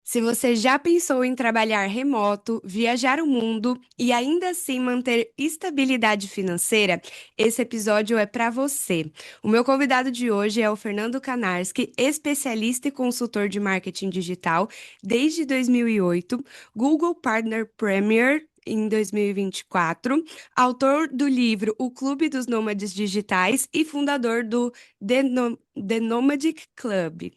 Se você já pensou em trabalhar remoto, viajar o mundo e ainda assim manter estabilidade financeira, esse episódio é para você. O meu convidado de hoje é o Fernando Kanarski, especialista e consultor de marketing digital desde 2008, Google Partner Premier em 2024, autor do livro O Clube dos Nômades Digitais e fundador do The Nomadic Club.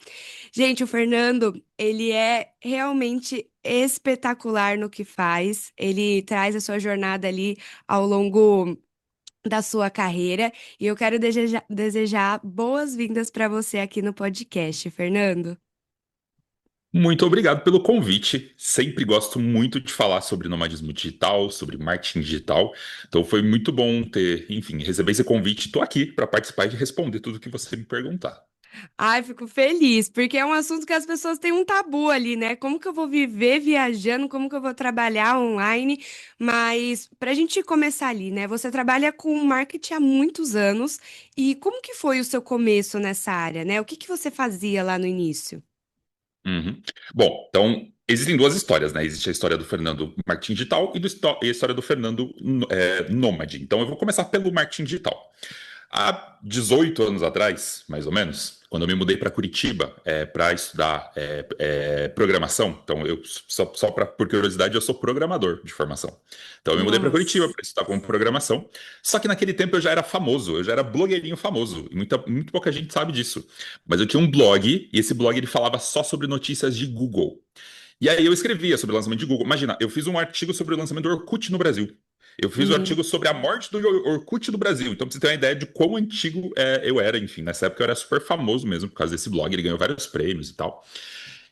Gente, o Fernando, ele é realmente espetacular no que faz. Ele traz a sua jornada ali ao longo da sua carreira e eu quero desejar boas-vindas para você aqui no podcast, Fernando. Muito obrigado pelo convite. Sempre gosto muito de falar sobre nomadismo digital, sobre marketing digital. Então foi muito bom ter, enfim, receber esse convite. Estou aqui para participar e responder tudo que você me perguntar. Ai, fico feliz, porque é um assunto que as pessoas têm um tabu ali, né? Como que eu vou viver viajando, como que eu vou trabalhar online? Mas para a gente começar ali, né? Você trabalha com marketing há muitos anos e como que foi o seu começo nessa área, né? O que que você fazia lá no início? Uhum. Bom, então existem duas histórias, né? Existe a história do Fernando marketing digital e a história do Fernando nômade. Então eu vou começar pelo marketing digital. Há 18 anos atrás, mais ou menos, quando eu me mudei para Curitiba para estudar programação, então por curiosidade, eu sou programador de formação. Então eu me mudei para Curitiba Nossa. para estudar com programação. Só que naquele tempo eu já era famoso, eu já era blogueirinho famoso. E muito pouca gente sabe disso. Mas eu tinha um blog e esse blog ele falava só sobre notícias de Google. E aí eu escrevia sobre o lançamento de Google. Imagina, eu fiz um artigo sobre o lançamento do Orkut no Brasil. Eu fiz um Uhum. artigo sobre a morte do Orkut do Brasil. Então, pra você ter uma ideia de quão antigo eu era, enfim. Nessa época eu era super famoso mesmo por causa desse blog. Ele ganhou vários prêmios e tal.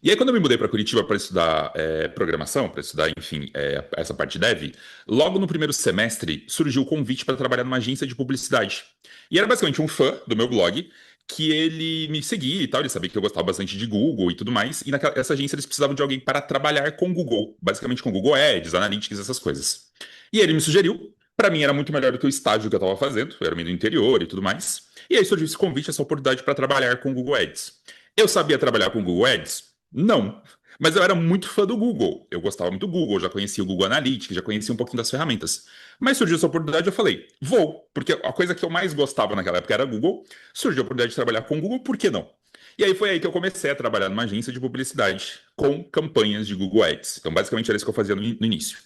E aí, quando eu me mudei para Curitiba para estudar programação, para estudar, enfim, essa parte de dev, logo no primeiro semestre surgiu o convite para trabalhar numa agência de publicidade. E era basicamente um fã do meu blog que ele me seguia e tal, ele sabia que eu gostava bastante de Google e tudo mais, e nessa agência eles precisavam de alguém para trabalhar com Google, basicamente com Google Ads, Analytics, essas coisas. E ele me sugeriu, para mim era muito melhor do que o estágio que eu estava fazendo, eu era meio do interior e tudo mais, e aí surgiu esse convite, essa oportunidade para trabalhar com Google Ads. Eu sabia trabalhar com Google Ads? Não. Mas eu era muito fã do Google. Eu gostava muito do Google, já conhecia o Google Analytics, já conhecia um pouquinho das ferramentas. Mas surgiu essa oportunidade, eu falei, vou, porque a coisa que eu mais gostava naquela época era Google. Surgiu a oportunidade de trabalhar com Google, por que não? E aí foi aí que eu comecei a trabalhar numa agência de publicidade com campanhas de Google Ads. Então, basicamente, era isso que eu fazia no início.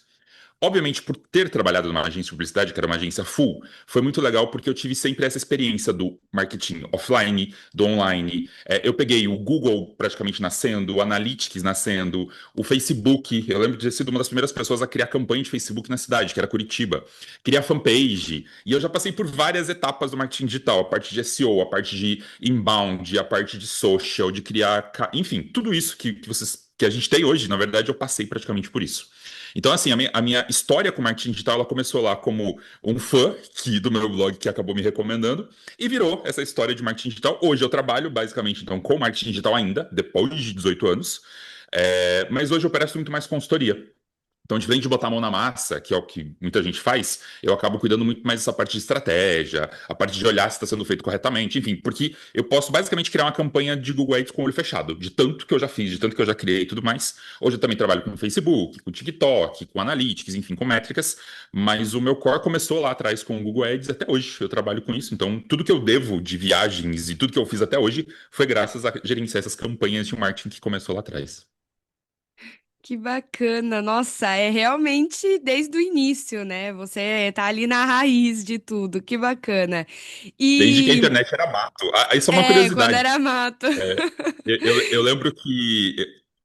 Obviamente, por ter trabalhado numa agência de publicidade, que era uma agência full, foi muito legal porque eu tive sempre essa experiência do marketing offline, do online. Eu peguei o Google praticamente nascendo, o Analytics nascendo, o Facebook. Eu lembro de ter sido uma das primeiras pessoas a criar campanha de Facebook na cidade, que era Curitiba. Criar fanpage. E eu já passei por várias etapas do marketing digital, a parte de SEO, a parte de inbound, a parte de social, de criar. Enfim, tudo isso que a gente tem hoje, na verdade, eu passei praticamente por isso. Então, assim, a minha história com marketing digital, ela começou lá como um fã do meu blog que acabou me recomendando e virou essa história de marketing digital. Hoje eu trabalho basicamente então com marketing digital ainda, depois de 18 anos, mas hoje eu presto muito mais consultoria. Então, diferente de botar a mão na massa, que é o que muita gente faz, eu acabo cuidando muito mais dessa parte de estratégia, a parte de olhar se está sendo feito corretamente, enfim, porque eu posso basicamente criar uma campanha de Google Ads com o olho fechado, de tanto que eu já fiz, de tanto que eu já criei e tudo mais. Hoje eu também trabalho com Facebook, com TikTok, com Analytics, enfim, com métricas, mas o meu core começou lá atrás com o Google Ads, até hoje eu trabalho com isso. Então, tudo que eu devo de viagens e tudo que eu fiz até hoje foi graças a gerenciar essas campanhas de marketing que começou lá atrás. Que bacana. Nossa, é realmente desde o início, né? Você tá ali na raiz de tudo. Que bacana. Desde que a E internet era mato. Isso é uma quando curiosidade. era mato. É, eu lembro que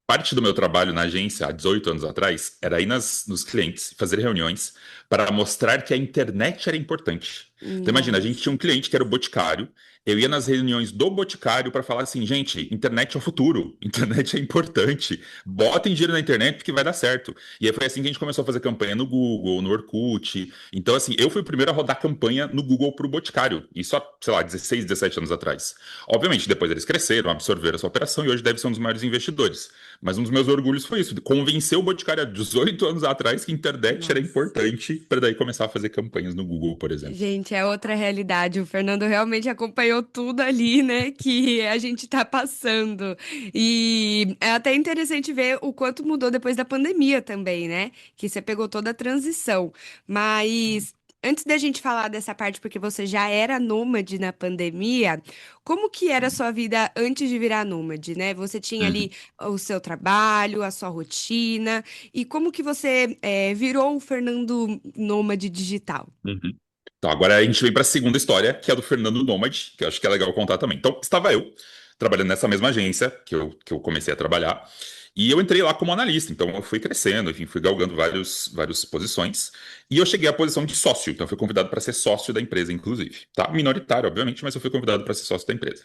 parte do meu trabalho na agência, há 18 anos atrás, era ir nos clientes, fazer reuniões para mostrar que a internet era importante. Então, imagina, a gente Nossa. tinha um cliente que era o Boticário, eu ia nas reuniões do Boticário para falar assim, gente, internet é o futuro, internet é importante, botem dinheiro na internet porque vai dar certo. E aí foi assim que a gente começou a fazer campanha no Google, no Orkut. Então, assim, eu fui o primeiro a rodar campanha no Google para o Boticário, isso há, sei lá, 16, 17 anos atrás. Obviamente, depois eles cresceram, absorveram essa operação e hoje deve ser um dos maiores investidores. Mas um dos meus orgulhos foi isso, de convencer o Boticário há 18 anos atrás que a internet era Nossa. importante para daí começar a fazer campanhas no Google, por exemplo. Gente, é outra realidade. O Fernando realmente acompanhou viveu tudo ali, né, que a gente tá passando. E é até interessante ver o quanto mudou depois da pandemia também, né? Que você pegou toda a transição. Mas antes da gente falar dessa parte, porque você já era nômade na pandemia, como que era a sua vida antes de virar nômade, né? Você tinha ali Uhum, o seu trabalho, a sua rotina, e como que você virou o Fernando nômade digital? uhum. Então, agora a gente vem para a segunda história, que é a do Fernando Nômade, que eu acho que é legal contar também. Então, estava eu trabalhando nessa mesma agência que eu comecei a trabalhar, e eu entrei lá como analista. Então, eu fui crescendo, enfim, fui galgando várias posições, e eu cheguei à posição de sócio. Então, eu fui convidado para ser sócio da empresa, inclusive. Tá? Minoritário, obviamente, mas eu fui convidado para ser sócio da empresa.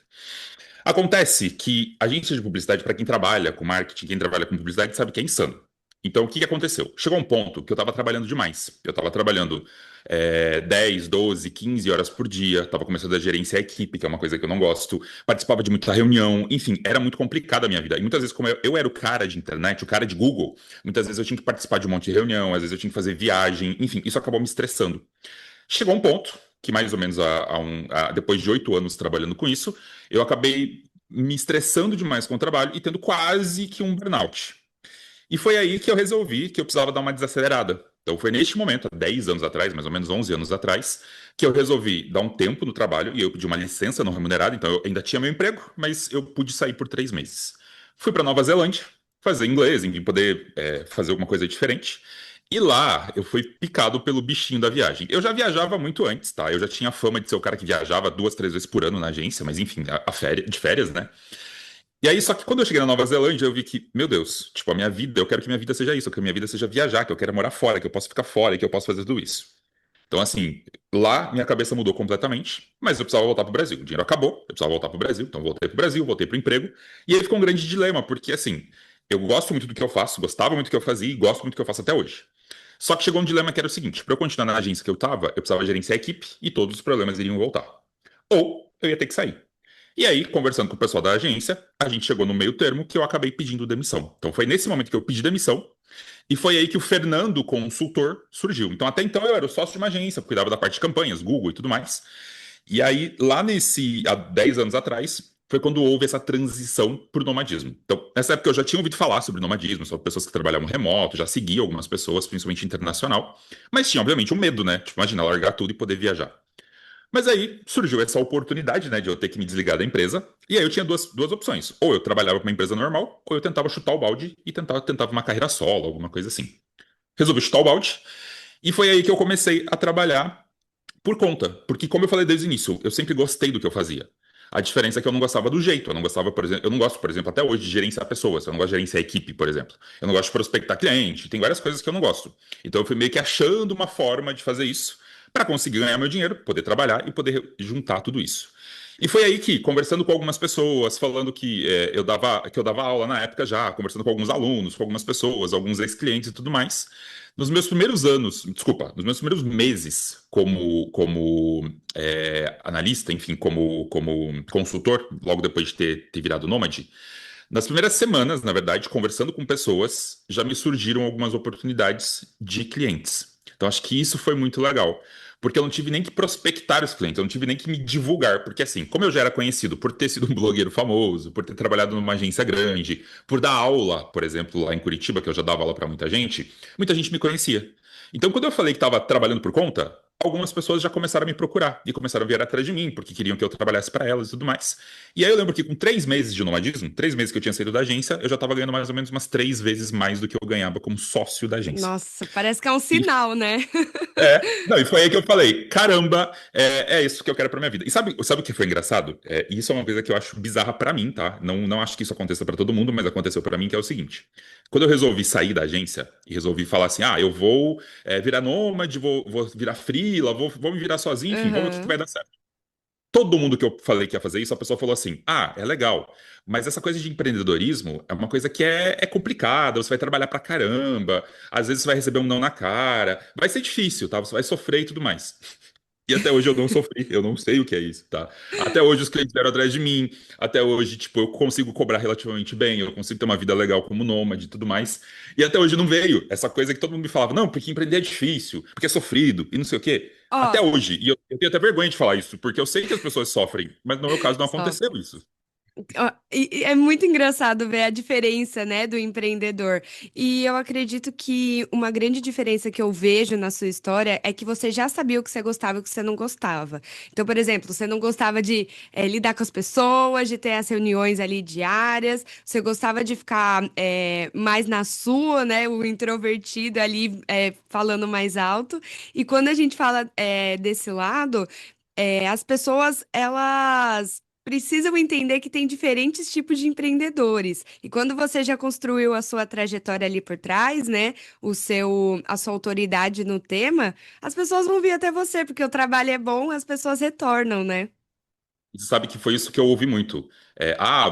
Acontece que agência de publicidade, para quem trabalha com marketing, quem trabalha com publicidade, sabe que é insano. Então, o que que aconteceu? Chegou um ponto que eu estava trabalhando demais. Eu estava trabalhando 10, 12, 15 horas por dia. Estava começando a gerenciar a equipe, que é uma coisa que eu não gosto. Participava de muita reunião. Enfim, era muito complicada a minha vida. E muitas vezes, como eu era o cara de internet, o cara de Google, muitas vezes eu tinha que participar de um monte de reunião, às vezes eu tinha que fazer viagem. Enfim, isso acabou me estressando. Chegou um ponto que mais ou menos depois de 8 anos trabalhando com isso, eu acabei me estressando demais com o trabalho e tendo quase que um burnout. E foi aí que eu resolvi que eu precisava dar uma desacelerada. Então foi neste momento, há 10 anos atrás, mais ou menos 11 anos atrás, que eu resolvi dar um tempo no trabalho e eu pedi uma licença não remunerada. Então eu ainda tinha meu emprego, mas eu pude sair por 3 meses. Fui para Nova Zelândia, fazer inglês, enfim, poder fazer alguma coisa diferente. E lá eu fui picado pelo bichinho da viagem. Eu já viajava muito antes, tá? Eu já tinha fama de ser o cara que viajava 2, 3 vezes por ano na agência, mas enfim, de férias, né? E aí, só que quando eu cheguei na Nova Zelândia, eu vi que, meu Deus, tipo, a minha vida, eu quero que minha vida seja isso, eu quero que minha vida seja viajar, que eu quero morar fora, que eu posso ficar fora, que eu posso fazer tudo isso. Então, assim, lá minha cabeça mudou completamente, mas eu precisava voltar pro Brasil. O dinheiro acabou, eu precisava voltar pro Brasil, então eu voltei pro Brasil, voltei pro emprego. E aí ficou um grande dilema, porque, assim, eu gosto muito do que eu faço, gostava muito do que eu fazia e gosto muito do que eu faço até hoje. Só que chegou um dilema que era o seguinte: para eu continuar na agência que eu tava, eu precisava gerenciar a equipe e todos os problemas iriam voltar. Ou eu ia ter que sair. E aí, conversando com o pessoal da agência, a gente chegou no meio termo que eu acabei pedindo demissão. Então foi nesse momento que eu pedi demissão e foi aí que o Fernando, consultor, surgiu. Então até então eu era o sócio de uma agência, cuidava da parte de campanhas, Google e tudo mais. E aí, há 10 anos atrás, foi quando houve essa transição para o nomadismo. Então, nessa época eu já tinha ouvido falar sobre nomadismo, sobre pessoas que trabalhavam remoto, já seguia algumas pessoas, principalmente internacional, mas tinha, obviamente, um medo, né? Tipo, imagina, largar tudo e poder viajar. Mas aí surgiu essa oportunidade, né, de eu ter que me desligar da empresa. E aí eu tinha duas opções. Ou eu trabalhava com uma empresa normal, ou eu tentava chutar o balde e tentava uma carreira solo, alguma coisa assim. Resolvi chutar o balde. E foi aí que eu comecei a trabalhar por conta. Porque, como eu falei desde o início, eu sempre gostei do que eu fazia. A diferença é que eu não gostava do jeito. Eu não gostava, por exemplo, eu não gosto, por exemplo, até hoje de gerenciar pessoas. Eu não gosto de gerenciar equipe, por exemplo. Eu não gosto de prospectar cliente. Tem várias coisas que eu não gosto. Então eu fui meio que achando uma forma de fazer isso para conseguir ganhar meu dinheiro, poder trabalhar e poder juntar tudo isso. E foi aí que, conversando com algumas pessoas, falando que eu dava aula na época já, conversando com alguns alunos, com algumas pessoas, alguns ex-clientes e tudo mais, nos meus primeiros anos, desculpa, nos meus primeiros meses como analista, enfim, como consultor, logo depois de ter virado nômade, nas primeiras semanas, na verdade, conversando com pessoas, já me surgiram algumas oportunidades de clientes. Então, acho que isso foi muito legal. Porque eu não tive nem que prospectar os clientes, eu não tive nem que me divulgar. Porque, assim, como eu já era conhecido por ter sido um blogueiro famoso, por ter trabalhado numa agência grande, por dar aula, por exemplo, lá em Curitiba, que eu já dava aula para muita gente me conhecia. Então, quando eu falei que estava trabalhando por conta, algumas pessoas já começaram a me procurar e começaram a vir atrás de mim, porque queriam que eu trabalhasse para elas e tudo mais. E aí eu lembro que com 3 meses de nomadismo, 3 meses que eu tinha saído da agência, eu já estava ganhando mais ou menos umas 3 vezes mais do que eu ganhava como sócio da agência. Nossa, parece que é um sinal, né? Não, e foi aí que eu falei, caramba, é isso que eu quero pra minha vida. E sabe o que foi engraçado? E isso é uma coisa que eu acho bizarra pra mim, tá? Não acho que isso aconteça pra todo mundo, mas aconteceu pra mim, que é o seguinte. Quando eu resolvi sair da agência e resolvi falar assim, eu vou virar nômade, vou virar freela, vou me virar sozinho, enfim, vamos ver o que que Aham. vai dar certo. Todo mundo que eu falei que ia fazer isso, a pessoa falou assim: é legal, mas essa coisa de empreendedorismo é uma coisa que é complicada, você vai trabalhar pra caramba, às vezes você vai receber um não na cara, vai ser difícil, tá? Você vai sofrer e tudo mais. E até hoje eu não sofri, eu não sei o que é isso, tá? Até hoje os clientes vieram atrás de mim, até hoje, tipo, eu consigo cobrar relativamente bem, eu consigo ter uma vida legal como nômade e tudo mais. E até hoje não veio essa coisa que todo mundo me falava: não, porque empreender é difícil, porque é sofrido e não sei o quê. Até Ó, hoje. E eu tenho até vergonha de falar isso, porque eu sei que as pessoas sofrem, mas no meu caso não aconteceu sofre. isso. Ó, e é muito engraçado ver a diferença, né, do empreendedor. E eu acredito que uma grande diferença que eu vejo na sua história é que você já sabia o que você gostava e o que você não gostava. Então, por exemplo, você não gostava de lidar com as pessoas, de ter as reuniões ali diárias, você gostava de ficar mais na sua, né, o introvertido ali falando mais alto. E quando a gente fala desse lado, as pessoas, elas precisam entender que tem diferentes tipos de empreendedores. E quando você já construiu a sua trajetória ali por trás, né, a sua autoridade no tema, as pessoas vão vir até você, porque o trabalho é bom, as pessoas retornam, né? E você sabe que foi isso que eu ouvi muito.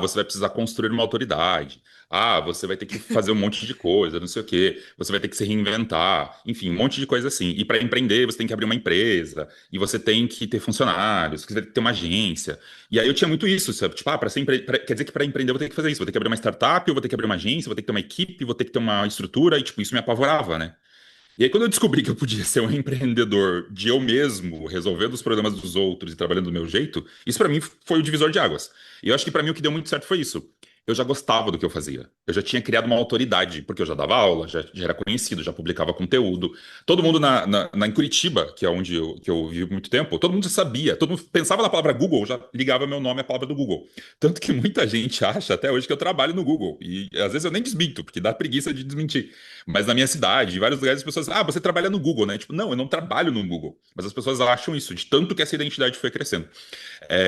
Você vai precisar construir uma autoridade. Você vai ter que fazer um monte de coisa, não sei o quê. Você vai ter que se reinventar. Enfim, um monte de coisa assim. E para empreender, você tem que abrir uma empresa. E você tem que ter funcionários. Você tem que ter uma agência. E aí eu tinha muito isso, sabe? Tipo, quer dizer que para empreender eu vou ter que fazer isso. Vou ter que abrir uma startup, eu vou ter que abrir uma agência, vou ter que ter uma equipe, vou ter que ter uma estrutura. E, tipo, isso me apavorava, né? E aí, quando eu descobri que eu podia ser um empreendedor de eu mesmo, resolvendo os problemas dos outros e trabalhando do meu jeito, isso pra mim foi o divisor de águas. E eu acho que pra mim o que deu muito certo foi isso. Eu já gostava do que eu fazia. Eu já tinha criado uma autoridade, porque eu já dava aula, já era conhecido, já publicava conteúdo. Todo mundo em Curitiba, que é onde que eu vivo muito tempo, todo mundo já sabia, todo mundo pensava na palavra Google, já ligava meu nome à palavra do Google. Tanto que muita gente acha até hoje que eu trabalho no Google. E às vezes eu nem desminto, porque dá preguiça de desmentir. Mas na minha cidade, em vários lugares, as pessoas, você trabalha no Google, né? Tipo, não, eu não trabalho no Google. Mas as pessoas acham isso, de tanto que essa identidade foi crescendo.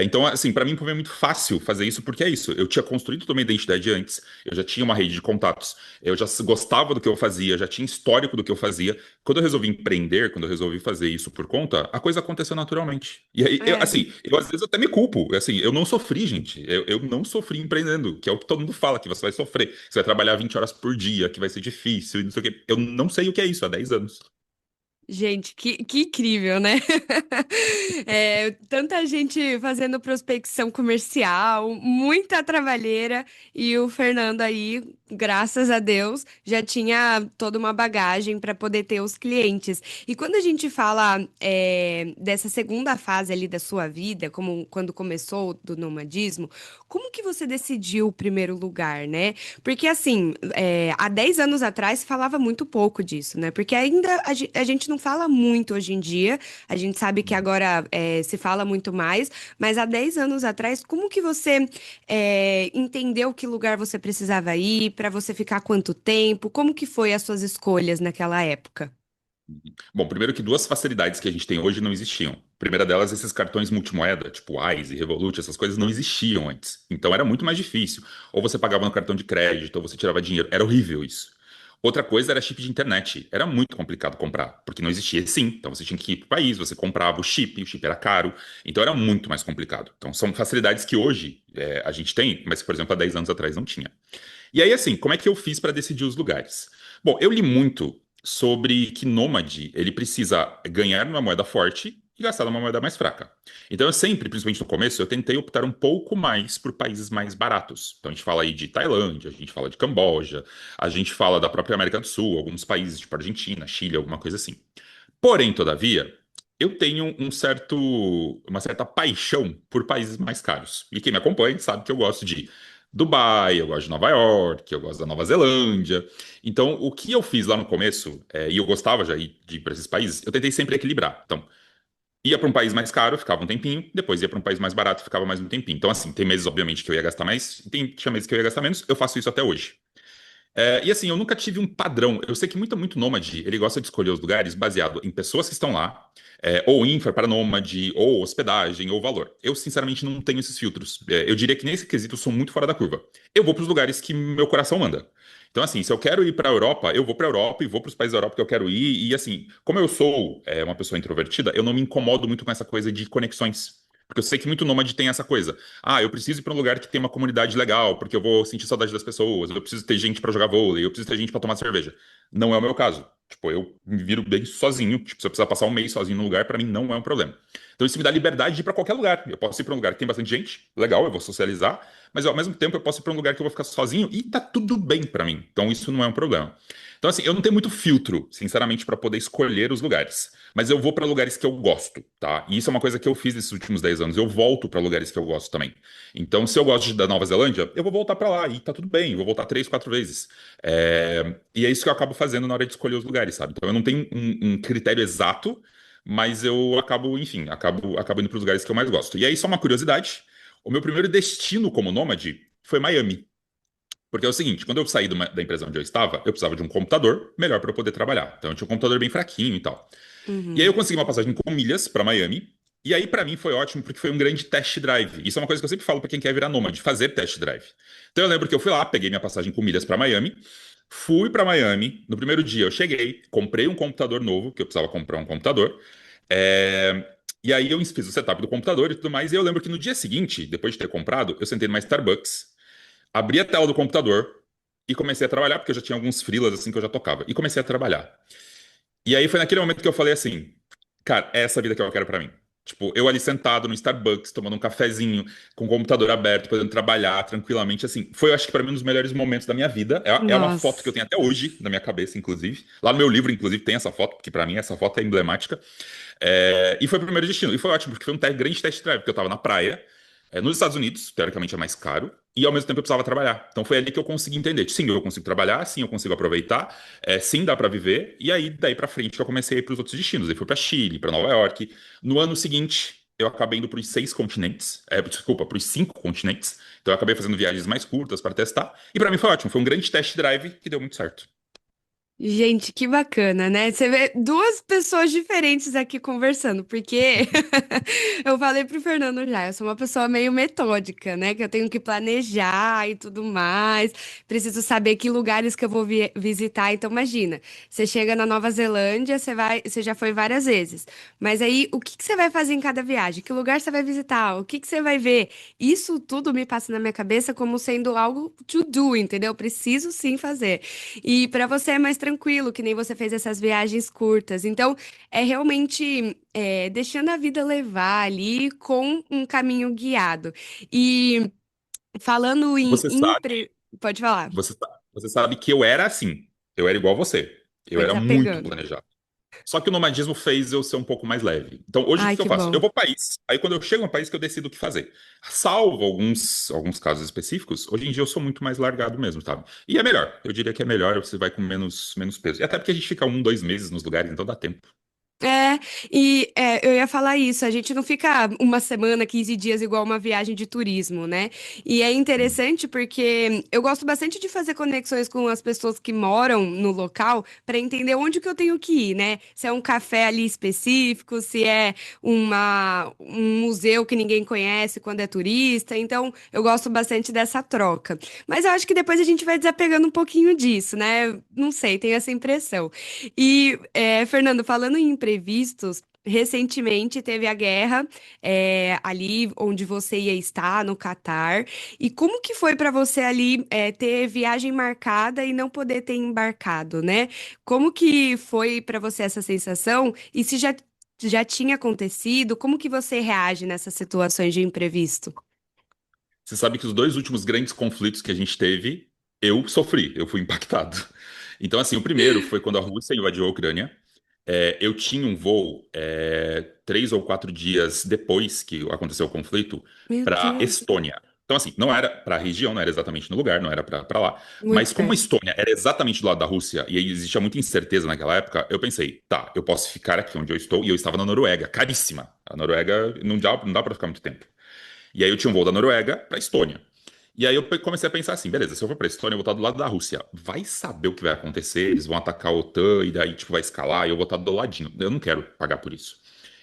Então, assim, para mim foi muito fácil fazer isso, porque é isso. Eu tinha construído toda uma identidade antes, eu já tinha uma rede de contatos, eu já gostava do que eu fazia, já tinha histórico do que eu fazia. Quando eu resolvi empreender, quando eu resolvi fazer isso por conta, a coisa aconteceu naturalmente. E aí, É. assim, eu às vezes até me culpo. Assim, eu não sofri, gente. Eu não sofri empreendendo, que é o que todo mundo fala, que você vai sofrer. Você vai trabalhar 20 horas por dia, que vai ser difícil e não sei o quê. Eu não sei o que é isso há 10 anos. Gente, que incrível, né? Tanta gente fazendo prospecção comercial, muita trabalheira, e o Fernando aí, graças a Deus, já tinha toda uma bagagem para poder ter os clientes. E quando a gente fala dessa segunda fase ali da sua vida, como quando começou do nomadismo, como que você decidiu o primeiro lugar, né? Porque assim, há 10 anos atrás se falava muito pouco disso, né? Porque ainda a gente não fala muito hoje em dia, a gente sabe que agora se fala muito mais, mas há 10 anos atrás, como que você entendeu que lugar você precisava ir, para você ficar quanto tempo? Como que foi as suas escolhas naquela época? Bom, primeiro que duas facilidades que a gente tem hoje não existiam. A primeira delas, esses cartões multimoeda, tipo Wise, Revolut, essas coisas não existiam antes. Então era muito mais difícil. Ou você pagava no cartão de crédito, ou você tirava dinheiro. Era horrível isso. Outra coisa era chip de internet. Era muito complicado comprar, porque não existia SIM. Então você tinha que ir para o país, você comprava o chip era caro. Então era muito mais complicado. Então são facilidades que hoje a gente tem, mas, por exemplo, há 10 anos atrás não tinha. E aí, assim, como é que eu fiz para decidir os lugares? Bom, eu li muito sobre que nômade ele precisa ganhar numa moeda forte e gastar numa moeda mais fraca. Então, eu sempre, principalmente no começo, eu tentei optar um pouco mais por países mais baratos. Então, a gente fala aí de Tailândia, a gente fala de Camboja, a gente fala da própria América do Sul, alguns países tipo Argentina, Chile, alguma coisa assim. Porém, todavia, eu tenho uma certa paixão por países mais caros. E quem me acompanha sabe que eu gosto de Dubai, eu gosto de Nova York, eu gosto da Nova Zelândia. Então, o que eu fiz lá no começo, e eu gostava já de ir para esses países, eu tentei sempre equilibrar. Então, ia para um país mais caro, ficava um tempinho, depois ia para um país mais barato, ficava mais um tempinho. Então, assim, tem meses, obviamente, que eu ia gastar mais, e tinha meses que eu ia gastar menos, eu faço isso até hoje. E assim, eu nunca tive um padrão. Eu sei que muito nômade, ele gosta de escolher os lugares baseado em pessoas que estão lá, ou infra para nômade, ou hospedagem, ou valor. Eu, sinceramente, não tenho esses filtros. Eu diria que nesse quesito eu sou muito fora da curva. Eu vou para os lugares que meu coração manda. Então, assim, se eu quero ir para a Europa, eu vou para a Europa e vou para os países da Europa que eu quero ir. E, assim, como eu sou uma pessoa introvertida, eu não me incomodo muito com essa coisa de conexões. Porque eu sei que muito nômade tem essa coisa. Eu preciso ir para um lugar que tem uma comunidade legal, porque eu vou sentir saudade das pessoas, eu preciso ter gente para jogar vôlei, eu preciso ter gente para tomar cerveja. Não é o meu caso. Tipo, eu me viro bem sozinho. Tipo, se eu precisar passar um mês sozinho num lugar, para mim não é um problema. Então isso me dá liberdade de ir para qualquer lugar. Eu posso ir para um lugar que tem bastante gente, legal, eu vou socializar, mas ao mesmo tempo eu posso ir para um lugar que eu vou ficar sozinho e tá tudo bem para mim. Então isso não é um problema. Então assim, eu não tenho muito filtro, sinceramente, para poder escolher os lugares, mas eu vou para lugares que eu gosto, tá? E isso é uma coisa que eu fiz nesses últimos 10 anos. Eu volto para lugares que eu gosto também. Então, se eu gosto da Nova Zelândia, eu vou voltar para lá e tá tudo bem, eu vou voltar 3, 4 vezes. E é isso que eu acabo fazendo na hora de escolher os lugares, sabe? Então eu não tenho um critério exato, mas eu acabo, enfim, acabo indo para os lugares que eu mais gosto. E aí, só uma curiosidade: o meu primeiro destino como nômade foi Miami. Porque é o seguinte, quando eu saí da empresa onde eu estava, eu precisava de um computador melhor para eu poder trabalhar. Então eu tinha um computador bem fraquinho e tal. E aí eu Uhum. consegui uma passagem com milhas para Miami. E aí, para mim, foi ótimo, porque foi um grande test drive. Isso é uma coisa que eu sempre falo para quem quer virar nômade, fazer test drive. Então eu lembro que eu fui lá, peguei minha passagem com milhas para Miami, fui para Miami. No primeiro dia eu cheguei, comprei um computador novo, que eu precisava comprar um computador. É, E aí eu fiz o setup do computador e tudo mais. E eu lembro que no dia seguinte, depois de ter comprado, eu sentei numa Starbucks, abri a tela do computador e comecei a trabalhar, porque eu já tinha alguns freelas assim que eu já tocava. E comecei a trabalhar. E aí foi naquele momento que eu falei assim, cara, é essa vida que eu quero pra mim. Tipo, eu ali sentado no Starbucks, tomando um cafezinho, com o computador aberto, podendo trabalhar tranquilamente, assim. Foi, eu acho que pra mim, um dos melhores momentos da minha vida. É uma foto que eu Nossa. tenho até hoje na minha cabeça, inclusive. Lá no meu livro, inclusive, tem essa foto, porque pra mim essa foto é emblemática. E foi o primeiro destino. E foi ótimo, porque foi um grande test drive, porque eu tava na praia, nos Estados Unidos, teoricamente é mais caro, e ao mesmo tempo eu precisava trabalhar. Então foi ali que eu consegui entender. Sim, eu consigo trabalhar, sim, eu consigo aproveitar, sim, dá pra viver. E aí, daí pra frente, que eu comecei a ir pros outros destinos. Aí fui pra Chile, pra Nova York. No ano seguinte, eu acabei indo pros 6 continentes, desculpa, pros 5 continentes. Então eu acabei fazendo viagens mais curtas para testar. E pra mim foi ótimo, foi um grande test drive que deu muito certo. Gente, que bacana, né? Você vê duas pessoas diferentes aqui conversando, porque eu falei pro Fernando já, eu sou uma pessoa meio metódica, né? Que eu tenho que planejar e tudo mais, preciso saber que lugares que eu vou visitar. Então, imagina, você chega na Nova Zelândia, você já foi várias vezes, mas aí o que que você vai fazer em cada viagem? Que lugar você vai visitar? O que que você vai ver? Isso tudo me passa na minha cabeça como sendo algo to do, entendeu? Eu preciso sim fazer. E para você é mais tranquilo, que nem você fez essas viagens curtas. Então, é realmente deixando a vida levar ali com um caminho guiado. E falando em Você sabe, Pode falar, você sabe que eu era assim. Eu era igual a você. Eu foi era muito desapegando. planejado. Só que o nomadismo fez eu ser um pouco mais leve. Então, hoje, o Ai, que eu que faço? bom. Eu vou para país, aí quando eu chego no país que eu decido o que fazer. Salvo alguns casos específicos, hoje em dia eu sou muito mais largado mesmo, sabe? E é melhor, eu diria que é melhor, você vai com menos peso. E até porque a gente fica 1, 2 meses nos lugares, então dá tempo. Eu ia falar isso, a gente não fica uma semana, 15 dias igual uma viagem de turismo, né? E é interessante porque eu gosto bastante de fazer conexões com as pessoas que moram no local para entender onde que eu tenho que ir, né? Se é um café ali específico, se é um museu que ninguém conhece quando é turista. Então, eu gosto bastante dessa troca. Mas eu acho que depois a gente vai desapegando um pouquinho disso, né? Não sei, tenho essa impressão. E, Fernando, falando em imprevistos, recentemente teve a guerra, ali onde você ia estar, no Catar. E como que foi para você ali, ter viagem marcada e não poder ter embarcado, né? Como que foi para você essa sensação? E se já tinha acontecido, como que você reage nessas situações de imprevisto? Você sabe que os dois últimos grandes conflitos que a gente teve, eu sofri, eu fui impactado. Então, assim, o primeiro foi quando a Rússia invadiu a Ucrânia. Eu tinha um voo 3 ou 4 dias depois que aconteceu o conflito Meu para Deus, Estônia. Então, assim, não era para a região, não era exatamente no lugar, não era para lá. muito Mas como a perto. Estônia era exatamente do lado da Rússia e aí existia muita incerteza naquela época, eu pensei, tá, eu posso ficar aqui onde eu estou. E eu estava na Noruega, caríssima. A Noruega não dá para ficar muito tempo. E aí eu tinha um voo da Noruega para Estônia. E aí eu comecei a pensar assim, beleza, se eu for pra Estônia, eu vou estar do lado da Rússia. Vai saber o que vai acontecer, eles vão atacar a OTAN e daí, tipo, vai escalar e eu vou estar do ladinho. Eu não quero pagar por isso.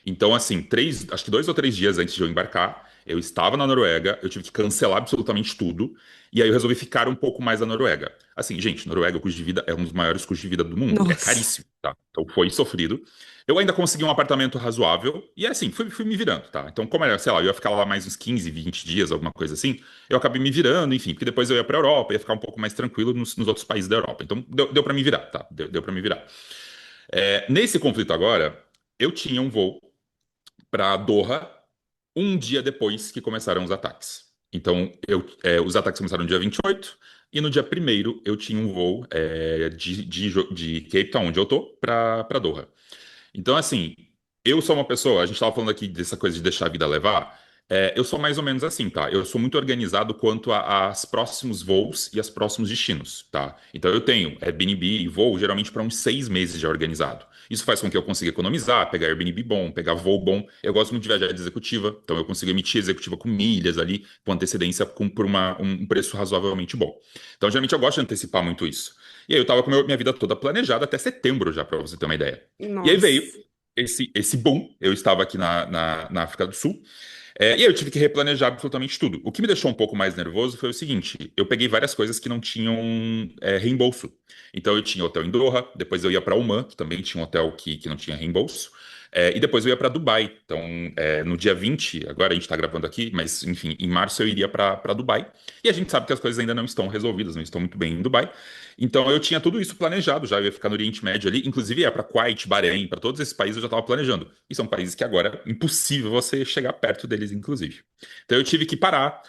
Então, assim, acho que 2 ou 3 dias antes de eu embarcar, eu estava na Noruega, eu tive que cancelar absolutamente tudo, e aí eu resolvi ficar um pouco mais na Noruega. Assim, gente, Noruega, o custo de vida é um dos maiores custos de vida do mundo, é Nossa. caríssimo, tá? Então foi sofrido. Eu ainda consegui um apartamento razoável, e assim, fui me virando, tá? Então, como era, sei lá, eu ia ficar lá mais uns 15, 20 dias, alguma coisa assim, eu acabei me virando, enfim, porque depois eu ia pra Europa, ia ficar um pouco mais tranquilo nos outros países da Europa. Então, deu para me virar, tá? Deu para me virar. Nesse conflito agora, eu tinha um voo para Doha um dia depois que começaram os ataques. Então, os ataques começaram no dia 28 e no dia 1º eu tinha um voo de Cape Town, onde eu tô, para Doha. Então, assim, eu sou uma pessoa, a gente estava falando aqui dessa coisa de deixar a vida levar. Eu sou mais ou menos assim, tá? Eu sou muito organizado quanto aos próximos voos e aos próximos destinos, tá? Então eu tenho Airbnb e voo geralmente para uns 6 meses já organizado. Isso faz com que eu consiga economizar, pegar Airbnb bom, pegar voo bom. Eu gosto muito de viajar de executiva, então eu consigo emitir executiva com milhas ali, com antecedência, por um preço razoavelmente bom. Então, geralmente eu gosto de antecipar muito isso. E aí eu tava com minha vida toda planejada até setembro já, para você ter uma ideia. E aí veio Nossa. esse boom. Eu estava aqui na África do Sul. E aí eu tive que replanejar absolutamente tudo. O que me deixou um pouco mais nervoso foi o seguinte: eu peguei várias coisas que não tinham reembolso. Então eu tinha hotel em Doha, depois eu ia para Oman, que também tinha um hotel que não tinha reembolso. E depois eu ia para Dubai. Então, no dia 20, agora a gente está gravando aqui, mas enfim, em março eu iria para Dubai. E a gente sabe que as coisas ainda não estão resolvidas, não estão muito bem em Dubai. Então eu tinha tudo isso planejado já, eu ia ficar no Oriente Médio ali, inclusive ia para Kuwait, Bahrein, para todos esses países eu já estava planejando. E são países que agora é impossível você chegar perto deles, inclusive. Então eu tive que parar,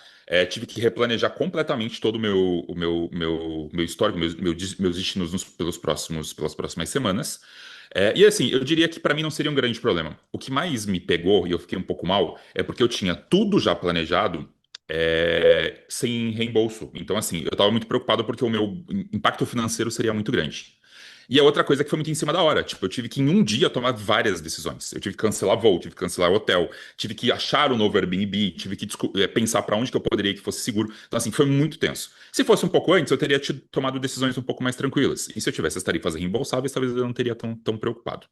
tive que replanejar completamente todo o meu histórico, meus destinos pelas próximas semanas. E assim, eu diria que para mim não seria um grande problema. O que mais me pegou, e eu fiquei um pouco mal, é porque eu tinha tudo já planejado sem reembolso. Então, assim, eu estava muito preocupado porque o meu impacto financeiro seria muito grande. E a outra coisa é que foi muito em cima da hora. Tipo, eu tive que em um dia tomar várias decisões. Eu tive que cancelar voo, tive que cancelar hotel, tive que achar um novo Airbnb, tive que pensar para onde que eu poderia ir que fosse seguro. Então, assim, foi muito tenso. Se fosse um pouco antes, eu teria tomado decisões um pouco mais tranquilas. E se eu tivesse as tarifas reembolsáveis, talvez eu não teria tão preocupado.